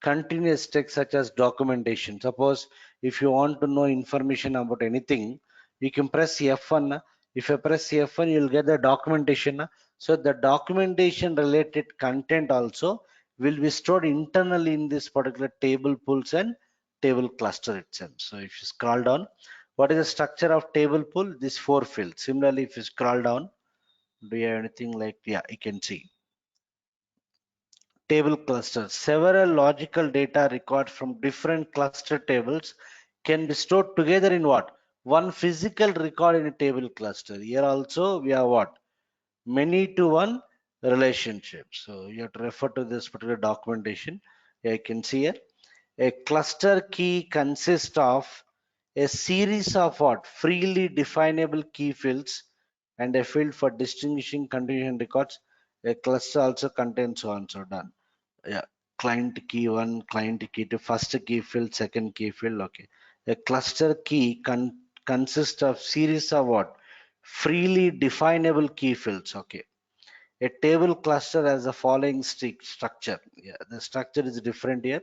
continuous text such as documentation. Suppose if you want to know information about anything, you can press F1. If you press F1, you'll get the documentation. So the documentation related content also will be stored internally in this particular table pools and table cluster itself. So if you scroll down, what is the structure of table pool? These four fields. Similarly, if you scroll down, do you have anything like, yeah, you can see table clusters. Several logical data records from different cluster tables can be stored together in what? One physical record in a table cluster. Here also we have what? Many to one relationship. So you have to refer to this particular documentation. Here you can see here. A cluster key consists of a series of what? Freely definable key fields and a field for distinguishing continuation records. A cluster also contains so and so done. Yeah, client key 1, client key 2, first key field, second key field. Okay, a cluster key consists of series of what? Freely definable key fields. Okay, a table cluster has the following structure. Yeah, the structure is different here.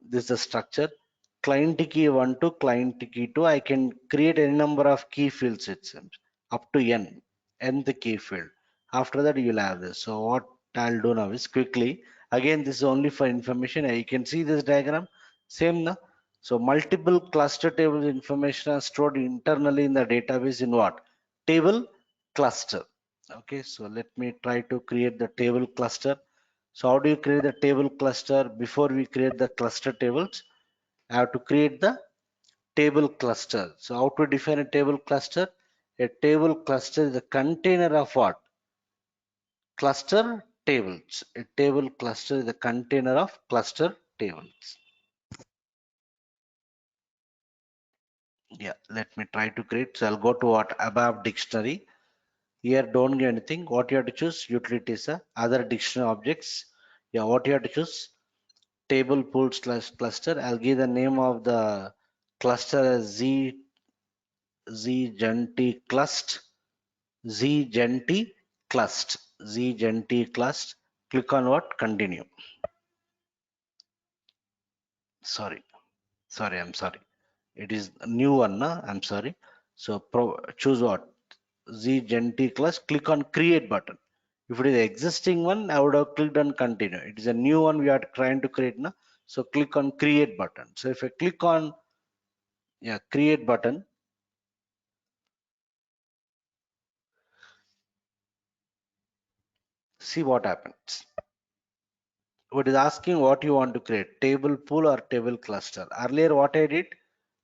This is the structure. Client key 1 to client key 2, I can create any number of key fields itself up to nth key field. After that you will have this. So what I'll do now is quickly, again this is only for information. You can see this diagram same now. So multiple cluster tables information are stored internally in the database in what? Table cluster. Okay, so let me try to create the table cluster. So how do you create the table cluster? Before we create the cluster tables, I have to create the table cluster. So how to define a table cluster? A table cluster is a container of what? Cluster tables. A table cluster is a container of cluster tables. Yeah, let me try to create. So I'll go to what? Abap dictionary. Here don't get anything. What you have to choose? Utilities, other dictionary objects. Yeah, what you have to choose? Table pool slash cluster. I'll give the name of the cluster as Z Genti Clust. Z Genti Clust. Z Genti Clust. Click on what? Continue. Sorry. Sorry, I'm sorry. It is a new one, na? I'm sorry. So choose what? Z Genti Clust. Click on create button. If it is existing one, I would have clicked on continue. It is a new one we are trying to create, na? So click on create button. So if I click on, yeah, create button, See what happens. It is asking what you want to create, table pool or table cluster. Earlier what I did,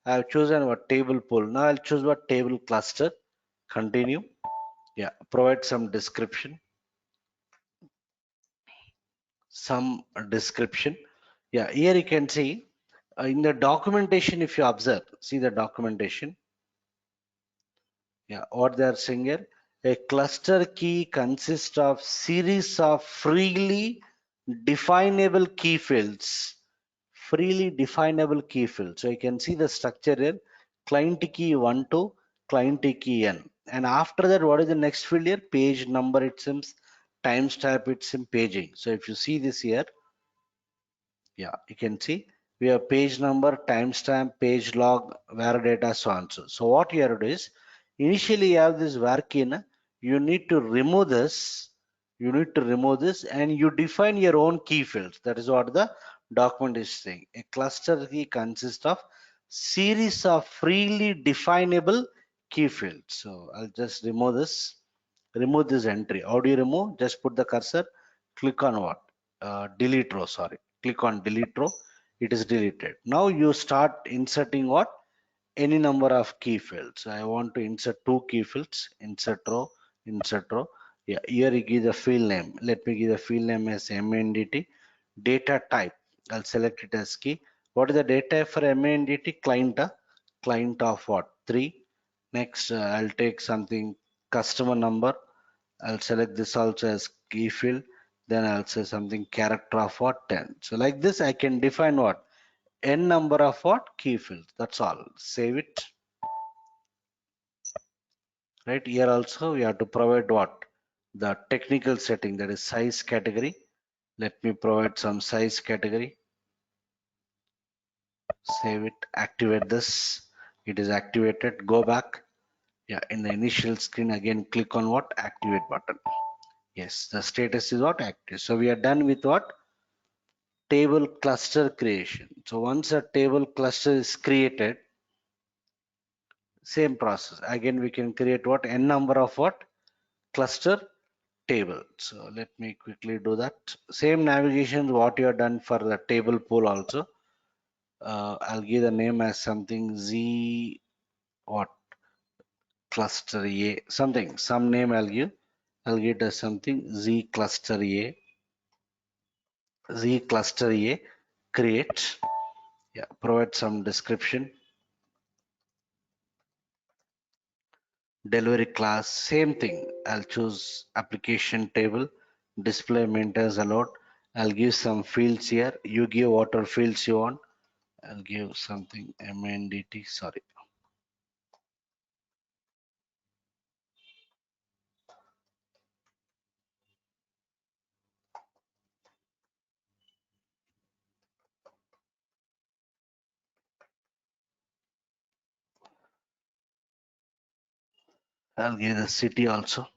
I have chosen what table pool. Now I'll choose what table cluster. Continue. Yeah, provide some description. Some description. Yeah, here you can see in the documentation, if you observe, see the documentation. Yeah, what they are saying here, a cluster key consists of series of freely definable key fields. Freely definable key fields. So you can see the structure here, client key 1 to client key n. And after that, what is the next field here? Page number it seems, timestamp it seems, paging. So if you see this here, yeah, you can see we have page number, timestamp, page log, var data, so on. So what you have to do is initially you have this var key, na, you need to remove this. You need to remove this and you define your own key fields. That is what the document is saying. A cluster key consists of series of freely definable key fields. So I'll just remove this. Remove this entry. How do you remove? Just put the cursor, click on what? Delete row, sorry. Click on delete row. It is deleted. Now you start inserting what? Any number of key fields. I want to insert two key fields. Insert row, insert row. Yeah, here you give the field name. Let me give the field name as MNDT. Data type. I'll select it as key. What is the data for MNDT? Client. Client of what? 3. Next, I'll take something customer number. I'll select this also as key field. Then I'll say something character of what? 10. So like this, I can define what? N number of what? Key fields. That's all. Save it. Right here also we have to provide what? The technical setting, that is size category. Let me provide some size category. Save it. Activate this. It is activated. Go back. Yeah, in the initial screen again click on what? Activate button. Yes, the status is what? Active. So we are done with what? Table cluster creation. So once a table cluster is created, same process. Again, we can create what? N number of what? Cluster table. So let me quickly do that. Same navigation what you have done for the table pool also. I'll give the name as something Z what? Cluster A. Something, some name I'll give. I'll give it as something Z cluster A. Z cluster A. Create. Yeah, provide some description. Delivery class, same thing. I'll choose application table, display maintains allowed. I'll give some fields here. You give whatever fields you want. I'll give something MNDT, sorry. I'll give the city also.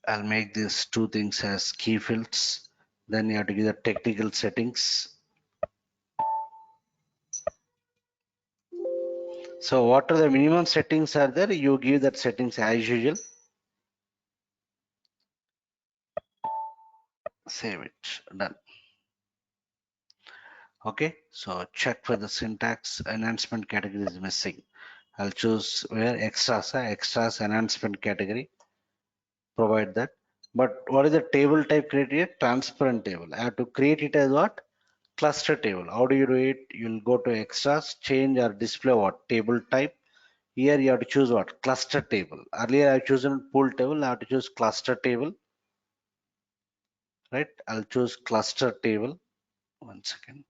I'll make these two things as key fields. Then you have to give the technical settings. So what are the minimum settings are there? You give that settings as usual. Save it. Done. Okay, so check for the syntax enhancement category is missing. I'll choose where extras, extras enhancement category, provide that. But what is the table type criteria? Transparent table. I have to create it as what? Cluster table. How do you do it? You'll go to extras, change or display what? Table type. Here you have to choose what? Cluster table. Earlier I've chosen pool table. I have to choose cluster table. Right? I'll choose cluster table. One second.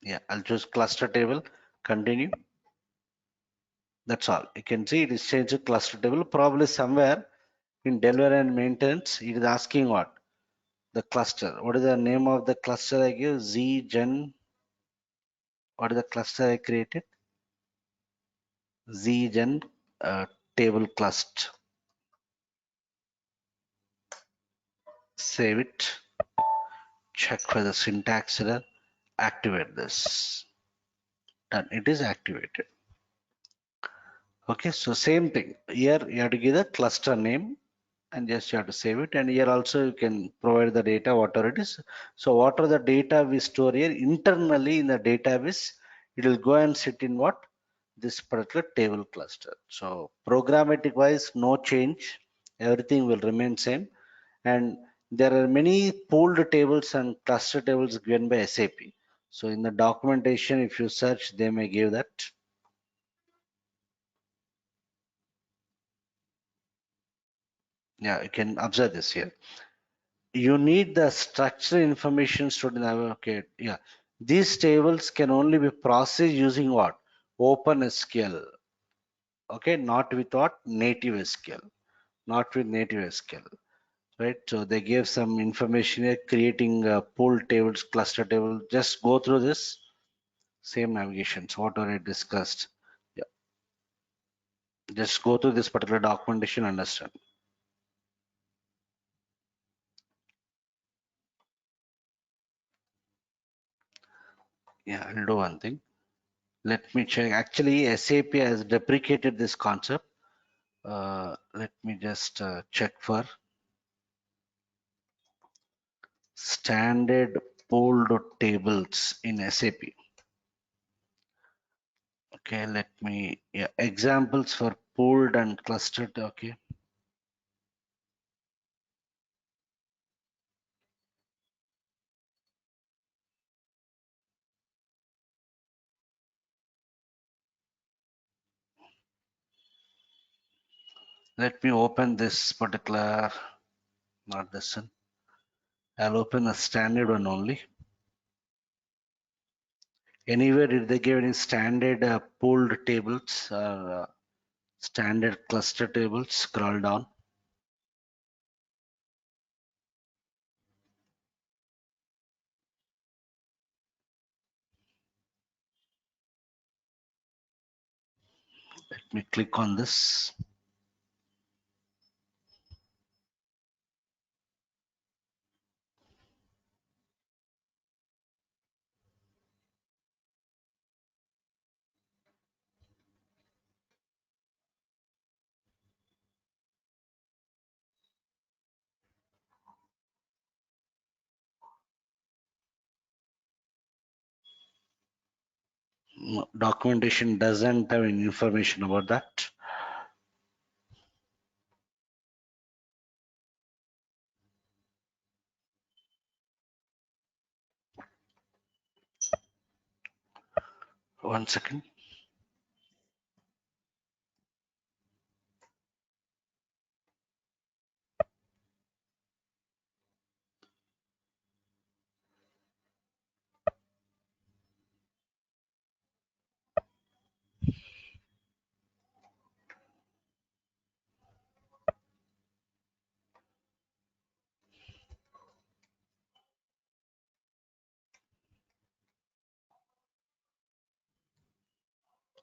Yeah, I'll choose cluster table. Continue. That's all. You can see it is changed to cluster table. Probably somewhere in delivery and maintenance, it is asking what? The cluster. What is the name of the cluster I give? Z gen. What is the cluster I created? Z gen table cluster. Save it. Check for the syntax error. Activate this. Done. It is activated. Okay, so same thing. Here you have to give the cluster name and just you have to save it. And here also you can provide the data, whatever it is. So whatever the data we store here internally in the database, it will go and sit in what? This particular table cluster. So programmatic wise, no change. Everything will remain same. And there are many pooled tables and cluster tables given by SAP. So in the documentation, if you search, they may give that. Yeah, you can observe this here. You need the structural information stored in the okay. Yeah, these tables can only be processed using what? OpenSQL. Okay, not with what? Native SQL. Not with native SQL. Right. So they gave some information here, creating pool tables, cluster table. Just go through this. Same navigations, whatever I discussed. Yeah, just go through this particular documentation, understand. Yeah, I'll do one thing. Let me check. Actually, SAP has deprecated this concept. Let me just check for standard pooled tables in SAP. Okay, let me, yeah, examples for pooled and clustered. Okay, let me open this particular, not this one. I'll open a standard one only. Anywhere did they give any standard pooled tables or standard cluster tables? Scroll down. Let me click on this. Documentation doesn't have any information about that. One second.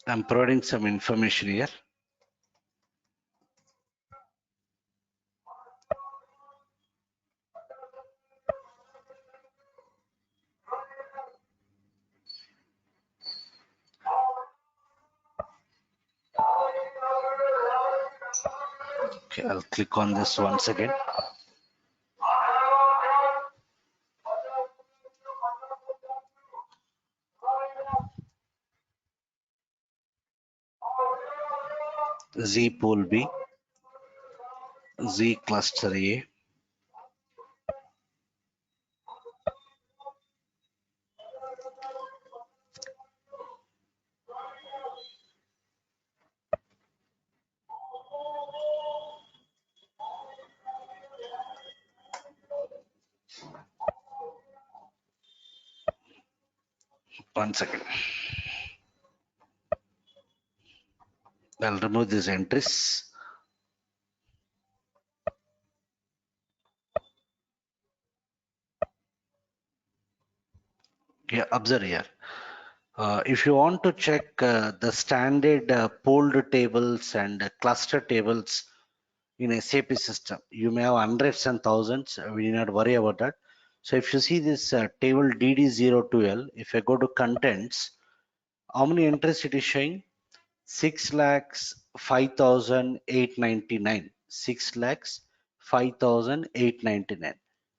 I'm providing some information here. Okay, I'll click on this once again. Z pool B, Z cluster A. One second. I'll remove these entries. Yeah, observe here. If you want to check the standard pooled tables and cluster tables in SAP system, you may have hundreds and thousands. We need not worry about that. So if you see this table DD02L, if I go to contents, How many entries it is showing? 6,05,899. 6,05,899.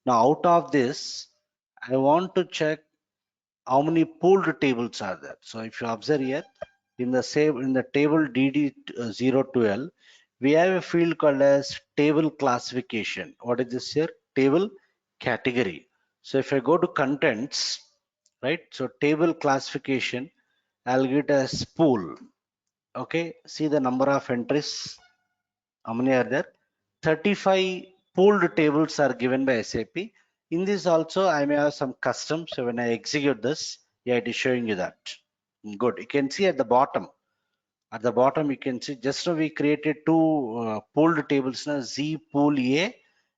Now out of this, I want to check how many pooled tables are there. So if you observe here, in the same in the table DD012, we have a field called as table classification. What is this here? Table category. So if I go to contents, right? So table classification, I'll get as pool. Okay, see the number of entries. How many are there? 35 pooled tables are given by SAP. In this also, I may have some custom. So when I execute this, yeah, it is showing you that. Good. You can see at the bottom. At the bottom, you can see just now we created two pooled tables now, Z pool A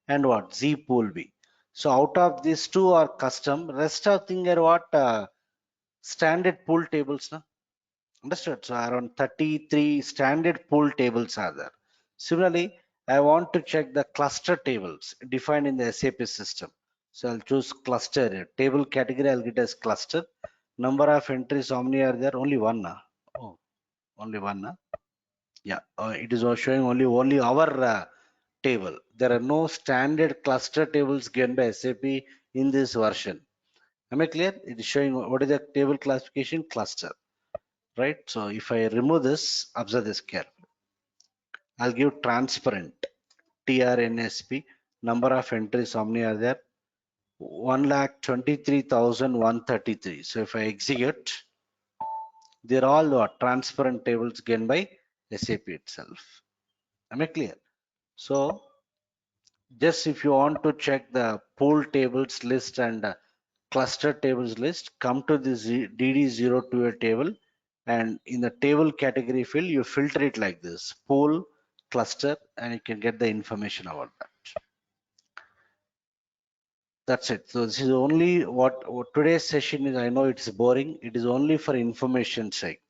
and what? Z pool B. So out of these two are custom. Rest of thing are what? Standard pool tables now. Understood. So around 33 standard pool tables are there. Similarly, I want to check the cluster tables defined in the SAP system. So I'll choose cluster here. Table category I'll get as cluster. Number of entries, how many are there? Only one. Oh, only one. Yeah, it is showing only our table. There are no standard cluster tables given by SAP in this version. Am I clear? It is showing what is the table classification? Cluster, right? So if I remove this, observe this carefully. I'll give transparent TRNSP. Number of entries, how many are there? 1,23,133. So if I execute, they're all transparent tables given by SAP itself. Am I clear? So just if you want to check the pool tables list and cluster tables list, come to this DD028 table, and in the table category field, you filter it like this: pool, cluster, and you can get the information about that. That's it. So this is only what today's session is. I know it's boring. It is only for information sake.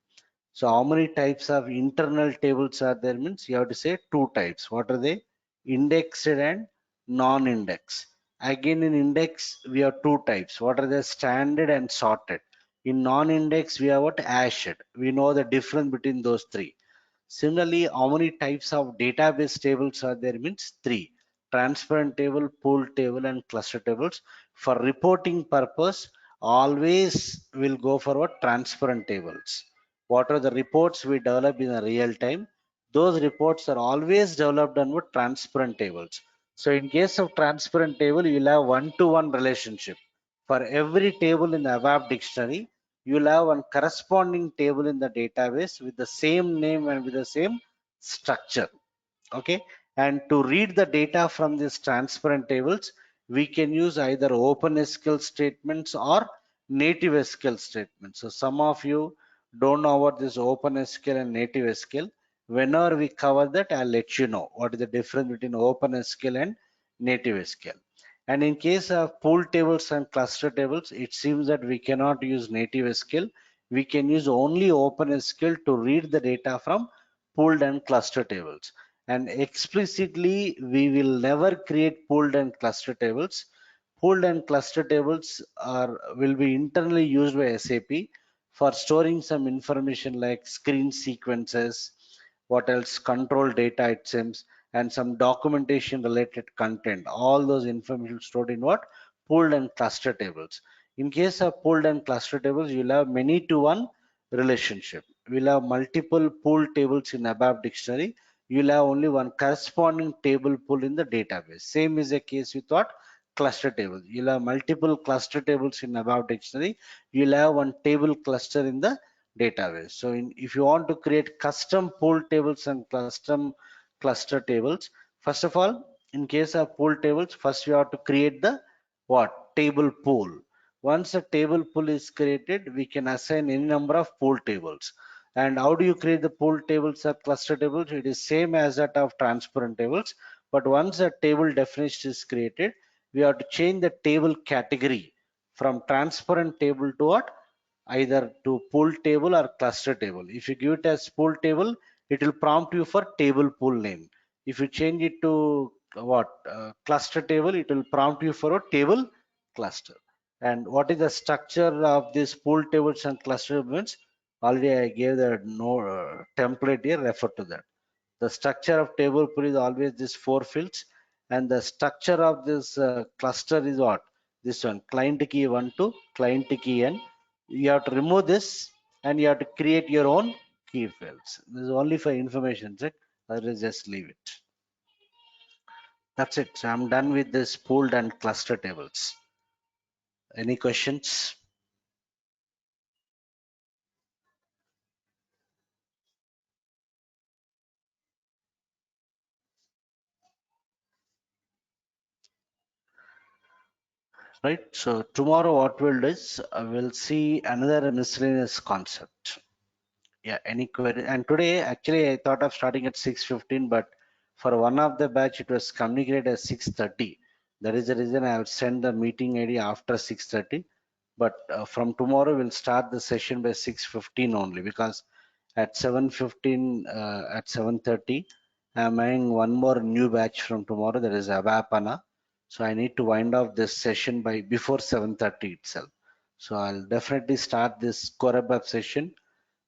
So how many types of internal tables are there means you have to say two types. What are they? Indexed and non-index. Again in index we have two types. What are they? Standard and sorted. In non-index we have what? Hashed. We know the difference between those three. Similarly, how many types of database tables are there means three. Transparent table, pool table and cluster tables. For reporting purpose, always will go for what? Transparent tables. What are the reports we develop in a real time? Those reports are always developed on what? Transparent tables. So in case of transparent table, you will have one-to-one relationship. For every table in the above dictionary, you will have one corresponding table in the database with the same name and with the same structure. Okay, and to read the data from these transparent tables, we can use either open SQL statements or native SQL statements. So some of you don't know about this open SQL and native SQL. Whenever we cover that, I'll let you know what is the difference between open SQL and native SQL. And in case of pool tables and cluster tables, it seems that we cannot use native SQL. We can use only open SQL to read the data from pooled and cluster tables. And explicitly we will never create pooled and cluster tables. Pooled and cluster tables are will be internally used by SAP for storing some information like screen sequences, what else, control data items, and some documentation related content. All those information stored in what? Pooled and cluster tables. In case of pooled and cluster tables, you'll have many to one relationship. We'll have multiple pool tables in above dictionary. You'll have only one corresponding table pool in the database. Same is the case with what? Cluster tables. You'll have multiple cluster tables in above dictionary. You'll have one table cluster in the database. So if you want to create custom pool tables and custom cluster tables, first of all, in case of pool tables, first you have to create the what? Table pool. Once a table pool is created, we can assign any number of pool tables. And how do you create the pool tables or cluster tables? It is same as that of transparent tables. But once a table definition is created, we have to change the table category from transparent table to what? Either to pool table or cluster table. If you give it as pool table, it will prompt you for table pool name. If you change it to what? Cluster table, it will prompt you for a table cluster. And what is the structure of these pool tables and cluster tables? Already I gave the template here, refer to that. The structure of table pool is always these four fields, and the structure of this cluster is what? This one, client key 1 to client key n. You have to remove this and you have to create your own key fields. This is only for information check, otherwise just leave it. That's it. So I'm done with this pooled and cluster tables. Any questions? Right. So tomorrow what we'll do is we'll see another miscellaneous concept. Yeah, any query? And today, actually, I thought of starting at 6:15, but for one of the batch, it was communicated at 6:30. That is the reason I have sent the meeting ID after 6:30. But from tomorrow, we'll start the session by 6:15 only, because at 7:15, at 7:30, I'm having one more new batch from tomorrow. That is Abapana. So I need to wind up this session by before 7:30 itself. So I'll definitely start this Core Abap session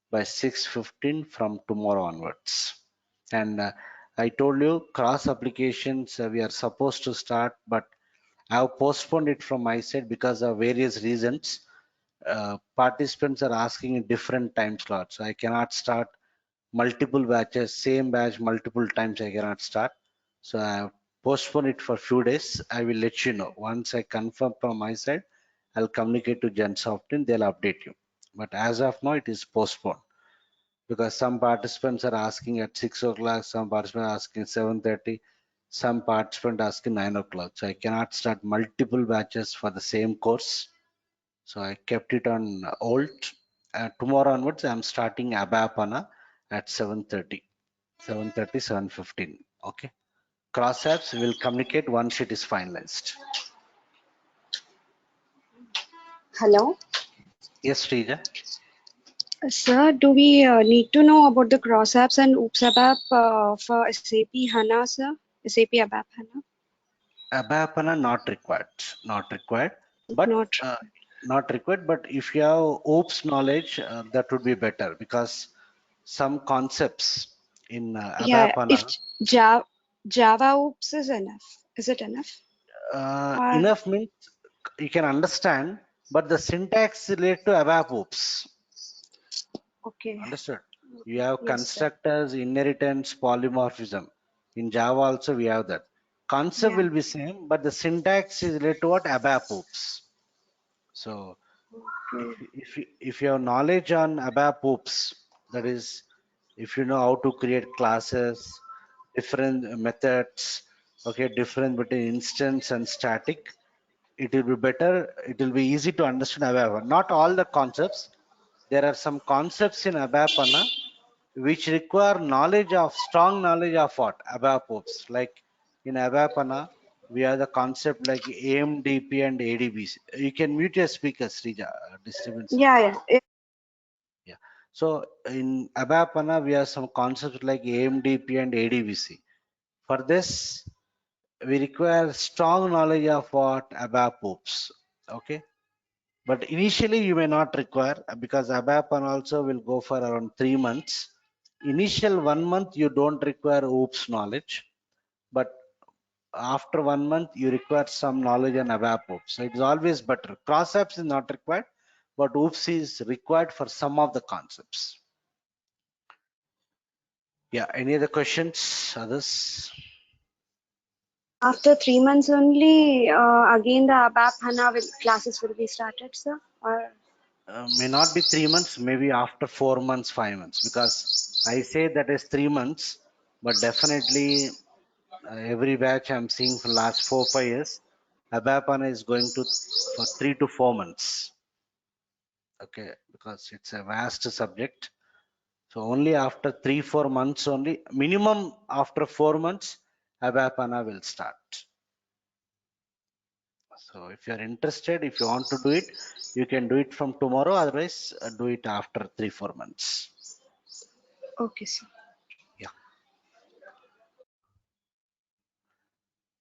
by 6:15 from tomorrow onwards. And I told you cross applications we are supposed to start, but I have postponed it from my side because of various reasons. Participants are asking in different time slots. I cannot start multiple batches, same batch multiple times. I cannot start. So I have postponed it for few days. I will let you know once I confirm from my side. I'll communicate to Gensoft, they'll update you. But as of now, it is postponed because some participants are asking at 6 o'clock, some participants are asking 7:30, some participants asking 9 o'clock. So I cannot start multiple batches for the same course. So I kept it on hold. Tomorrow onwards, I'm starting Abapana at 7:30, 7:30, 7:15. Okay. Cross apps will communicate once it is finalized. Hello. Yes, Srija. Sir, do we need to know about the cross apps and Oops Abap for SAP HANA, sir? SAP Abap HANA? Abapana not required, not required, but Not. not required. But if you have OOPS knowledge, that would be better because some concepts in Yeah, if Abapana, Java Oops is enough. Is it enough? Or, enough means you can understand, but the syntax related to ABAP OOPS. okay. Understood? You have Yes, sir. constructors, inheritance, polymorphism. In Java also we have that. Concept Yeah. will be same, but the syntax is related to what ABAP OOPS. So Okay. if you have knowledge on ABAP OOPS, that is, if you know how to create classes, different methods, okay, different between instance and static, it will be better. It will be easy to understand ABAP. Not all the concepts. There are some concepts in ABAP which require knowledge of strong knowledge of what ABAP OOPS. Like in ABAP we have the concept like AMDP and ADBC. You can mute your speaker, Srija. Disturbance is Yeah, there. yeah. Yeah. So in ABAP we have some concepts like AMDP and ADBC. For this, we require strong knowledge of what ABAP OOPS. Okay. But initially you may not require because ABAP also will go for around 3 months. Initial 1 month you don't require OOPS knowledge, but after 1 month you require some knowledge on ABAP OOPS. So it's always better. Cross apps is not required, but OOPS is required for some of the concepts. Yeah, any other questions? Others? After 3 months only, again the Abap HANA classes will be started, sir? Or, May not be 3 months, maybe after 4 months, 5 months, because I say that is 3 months, but definitely every batch I'm seeing for last 4 5 years, Abapana is going to for 3 to 4 months. Okay, because it's a vast subject. So only after 3 4 months only, minimum after 4 months, Abapana will start. So if you're interested, if you want to do it, you can do it from tomorrow. Otherwise, do it after 3 4 months. okay, sir. Yeah.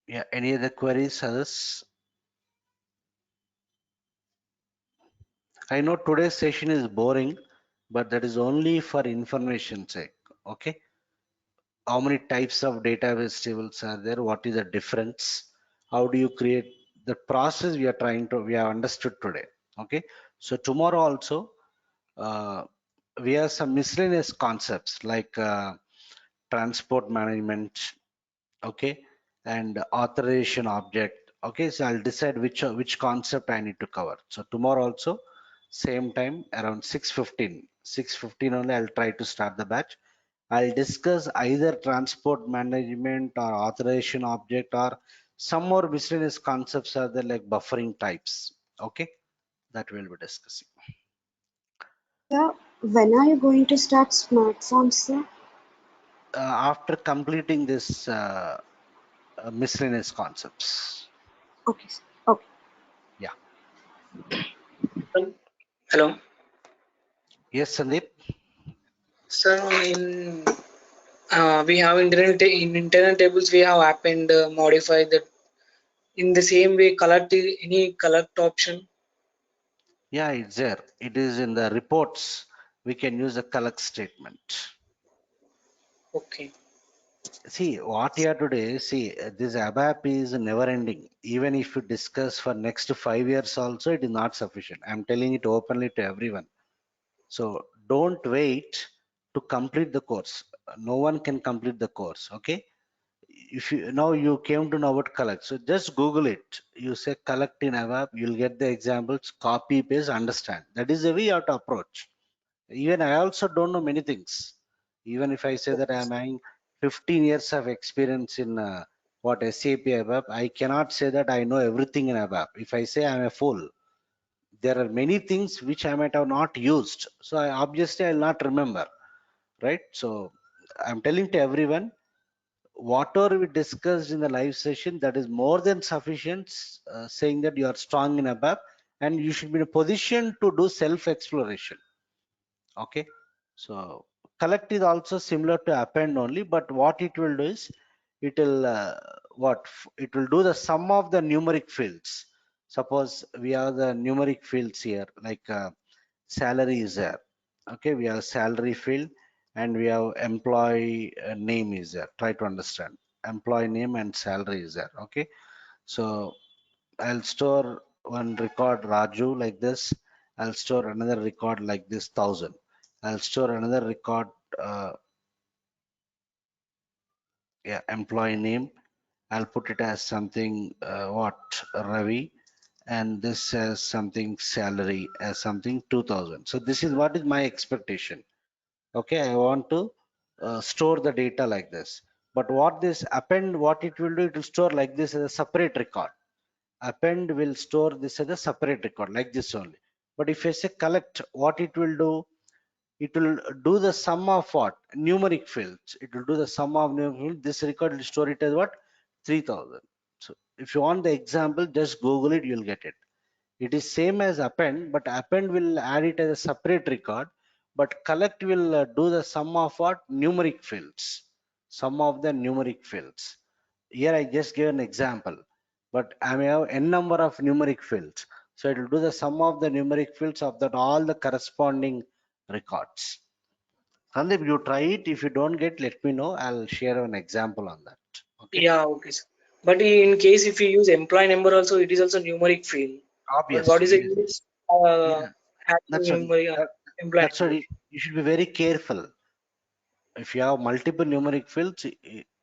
Yeah. Any other queries, others? I know today's session is boring. but that is only for information sake. Okay, how many types of database tables are there? What is the difference? How do you create the process? We have understood today. Okay, so tomorrow also uh, we have some miscellaneous concepts like transport management, okay, and authorization object. Okay, so I'll decide which concept I need to cover. So tomorrow also same time around 6:15, 6:15 only I'll try to start the batch. I'll discuss either transport management or authorization object or some more miscellaneous concepts are there like buffering types. Okay, that we'll be discussing. Sir, when are you going to start smartphones, sir? After completing this miscellaneous concepts. Okay, sir. Okay. Yeah. Hello. Yes, Sandeep. So in we have in internal tables we have app and modify that in the same way collect any collect option. Yeah, it's there. It is in the reports. We can use a collect statement. Okay. See, what you have today, see, this ABAP is never ending. Even if you discuss for next 5 years also, it is not sufficient. I'm telling it openly to everyone. So don't wait to complete the course. No one can complete the course. Okay. If you now you came to know about collect, so just Google it. You say collect in ABAP, you'll get the examples, copy, paste, understand. That is the way you have to approach. Even I also don't know many things. Even if I say that I'm having 15 years of experience in what SAP ABAP, I cannot say that I know everything in ABAP. If I say I'm a fool, there are many things which I might have not used. So obviously I'll not remember, right? So I'm telling to everyone, whatever we discussed in the live session, that is more than sufficient, saying that you are strong in ABAP and you should be in a position to do self-exploration. Okay, so collect is also similar to append only, but what it will do is it will it will do the sum of the numeric fields. Suppose we have the numeric fields here, like salary is there. Okay, we have salary field and we have employee name is there. Try to understand. Employee name and salary is there. Okay, so I'll store one record Raju like this. I'll store another record like this 1000. I'll store another record, yeah, employee name. I'll put it as something Ravi, and this as something salary as something 2000. So this is what is my expectation. Okay, I want to store the data like this. But what this append, what it will do, it will store like this as a separate record. Append will store this as a separate record like this only. But if I say collect, what it will do, it will do the sum of what numeric fields. It will do the sum of numeric fields. This record will store it as what 3000. So if you want the example, just Google it, you'll get it. It is same as append, but append will add it as a separate record, but collect will do the sum of what numeric fields, sum of the numeric fields. Here I just gave an example, but I may have n number of numeric fields. So it will do the sum of the numeric fields of that all the corresponding records. Sandeep, you try it. If you don't get, let me know. I'll share an example on that. Okay. Yeah. Okay. Sir. But in case if you use employee number also, it is also numeric field. But what Obviously, is the yes. use Yeah, having that's what. memory That, employee that's what number? you should be very careful. If you have multiple numeric fields,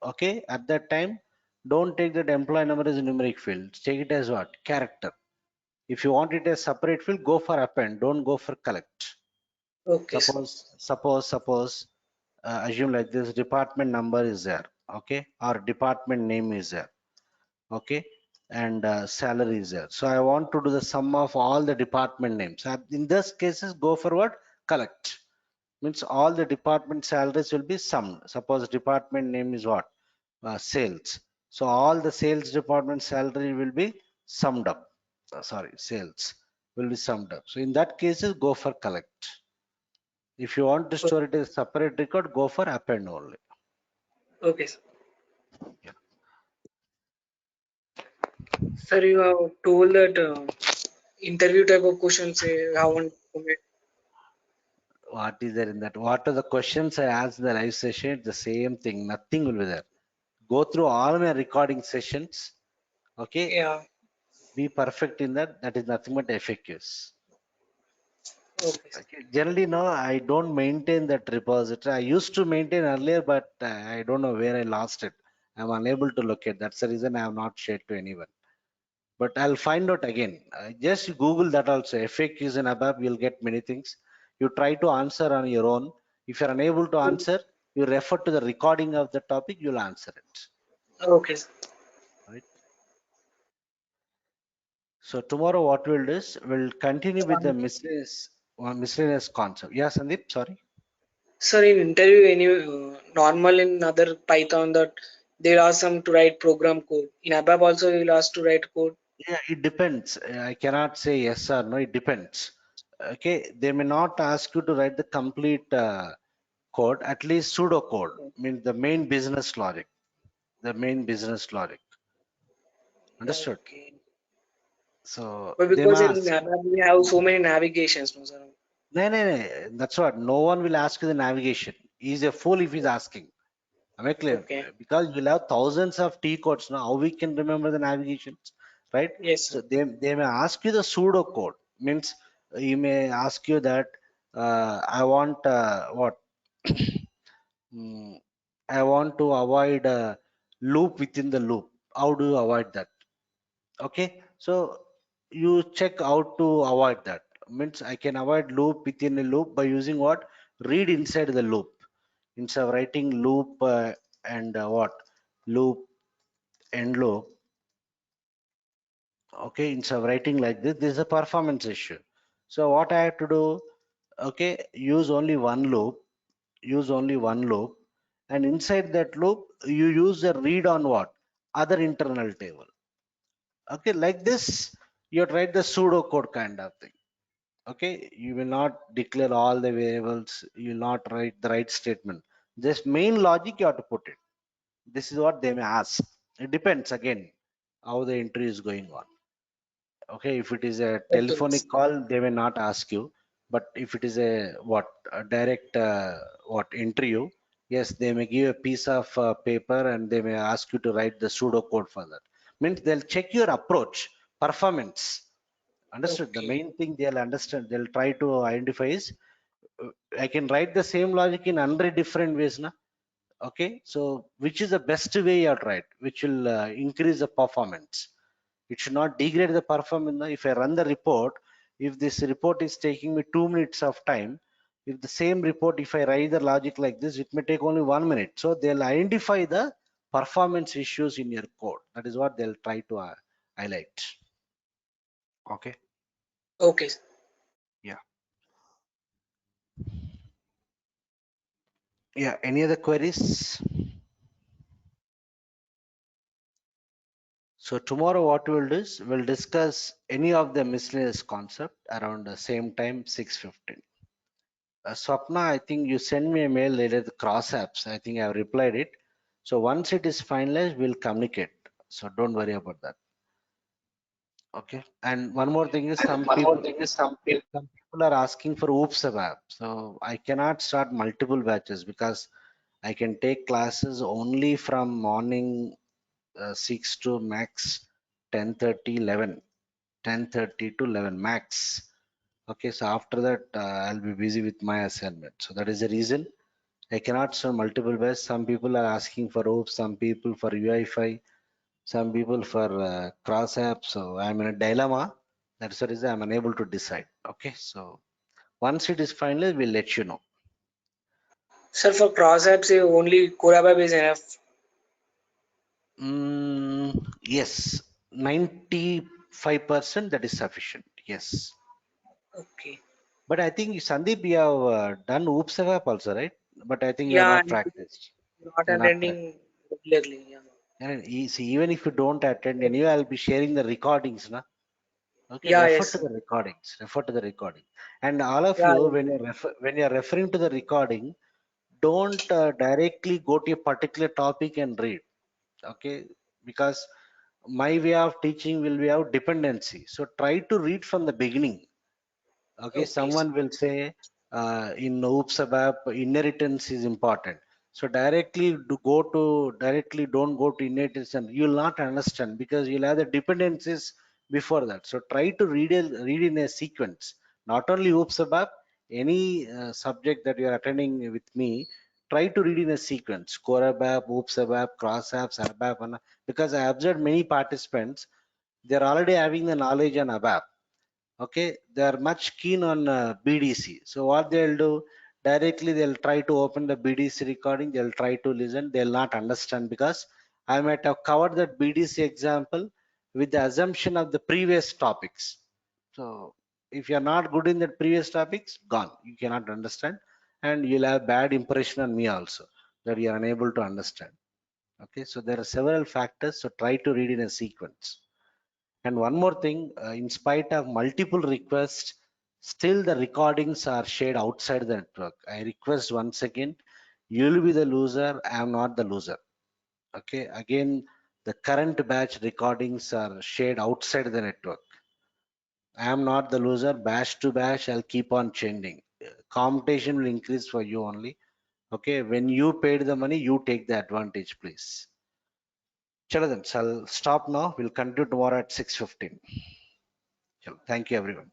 okay, at that time, don't take that employee number as a numeric field. Take it as what? Character. If you want it as separate field, go for append. Don't go for collect. Okay. Sir. Suppose, assume like this department number is there, okay, or department name is there, okay, and salary is there. So I want to do the sum of all the department names. In this cases, go for what? Collect. Means all the department salaries will be summed. Suppose department name is what? Sales. So all the sales department salary will be summed up. Sorry, sales will be summed up. So in that cases, go for collect. If you want to store it as separate record, go for append only. Okay. Sir. Yeah. Sir, you have told that interview type of questions. How one What is there in that? What are the questions I asked in the live session? The same thing. Nothing will be there. Go through all my recording sessions. Okay. Yeah. Be perfect in that. That is nothing but FAQs. Okay. Okay. Generally, no, I don't maintain that repository. I used to maintain earlier, but I don't know where I lost it. I'm unable to locate. That's the reason I have not shared to anyone. But I'll find out again. Just Google that also. FAQs in ABAP, you'll get many things. You try to answer on your own. If you're unable to answer, you refer to the recording of the topic, you'll answer it. Okay. Right. So tomorrow what we'll do is we'll continue with the miscellaneous concept. Yeah, Sandeep, sorry. Sir, in interview, any normal in other Python that they'll ask some to write program code. In ABAP also, you'll ask to write code. Yeah, it depends. I cannot say yes or no. It depends. Okay, they may not ask you to write the complete code, at least pseudo code, means the main business logic. The main business logic. Understood? Okay. So But they may because in ask. ABAP we have so many navigations, no, sir. No, no, no. That's what. No one will ask you the navigation. He's a fool if he's asking. Am I clear? Okay. Because we'll have thousands of T codes now. How we can remember the navigations, right? Yes, sir. So they may ask you the pseudo code. Means you may ask you that I want what? Mm, I want to avoid a loop within the loop. How do you avoid that? Okay, so you check how to avoid that. Means I can avoid loop within a loop by using what? Read inside the loop. Instead of writing loop and what? Loop, end loop. Okay, instead of writing like this is a performance issue. So what I have to do? Okay, use only one loop. Use only one loop, and inside that loop you use a read on what? Other internal table. Okay, like this you write the pseudo code kind of thing. Okay, you will not declare all the variables, you will not write the right statement, just main logic you have to put it. This is what they may ask. It depends again how the entry is going on. Okay, if it is a Okay. telephonic call they may not ask you, but if it is a what, a direct what, interview, yes, they may give a piece of paper and they may ask you to write the pseudo code for that. Means they'll check your approach, performance. Understood? The Okay. main thing they'll understand, they'll try to identify is uh, I can write the same logic in 100 different ways na. Okay, so which is the best way you have to write, which will increase the performance. It should not degrade the performance. If I run the report, if this report is taking me 2 minutes of time, if the same report, if I write the logic like this, it may take only 1 minute. So they'll identify the performance issues in your code. That is what they'll try to highlight. Okay. Okay. Yeah. Yeah. Any other queries? So tomorrow what we'll do is we'll discuss any of the miscellaneous concept around the same time, 6:15. Swapna, I think you sent me a mail later, the cross apps. I think I've replied it. So once it is finalized, we'll communicate. So don't worry about that. Okay. And one more thing is some people are asking for OOPS app. So I cannot start multiple batches because I can take classes only from morning 6 to max 10:30, 11. 10:30 to 11 max. Okay, so after that I'll be busy with my assignment. So that is the reason I cannot show multiple ways. Some people are asking for OOPS, some people for UI5, some people for cross app. So I'm in a dilemma. That's the reason I'm unable to decide. Okay, so once it is finalized, we'll let you know. Sir, for cross apps, only Core Abap is enough. Yes, 95% that is sufficient. Yes. Okay. But I think Sandeep, you have done OOPS app also, right? But I think you are Yeah, not I'm practiced. not You are not practiced. attending regularly. Yeah. And see, even if you don't attend, anyway, I'll be sharing the recordings, na? Okay, Yeah, refer yes, to sir. the recordings. Refer to the recording. And all of Yeah, you, yes, when you're referring to the recording, don't directly go to a particular topic and read. Okay, because my way of teaching will be of dependency. So try to read from the beginning. Okay, okay, sir. someone will say, in Oops Abap, inheritance is important. So directly don't go to inheritance, and you'll not understand because you'll have the dependencies before that. So try to read in a sequence. Not only Oops Abap, any subject that you are attending with me, try to read in a sequence. Core Abap, Oops Abap, Cross Apps, Abap, because I observed many participants, they're already having the knowledge on ABAP. Okay, they are much keen on BDC. So what they'll do, directly they'll try to open the BDC recording, they'll try to listen, they'll not understand because I might have covered that BDC example with the assumption of the previous topics. So if you're not good in the previous topics, gone, you cannot understand, and you'll have bad impression on me also, that you're unable to understand. Okay, so there are several factors, so try to read in a sequence. And one more thing, in spite of multiple requests, still the recordings are shared outside the network. I request once again, you'll be the loser, I am not the loser. Okay, again, the current batch recordings are shared outside the network. I am not the loser, batch to batch, I'll keep on changing. Competition will increase for you only. Okay, when you paid the money, you take the advantage, please. Chalo then, so I'll stop now. We'll continue tomorrow at 6:15. Thank you, everyone.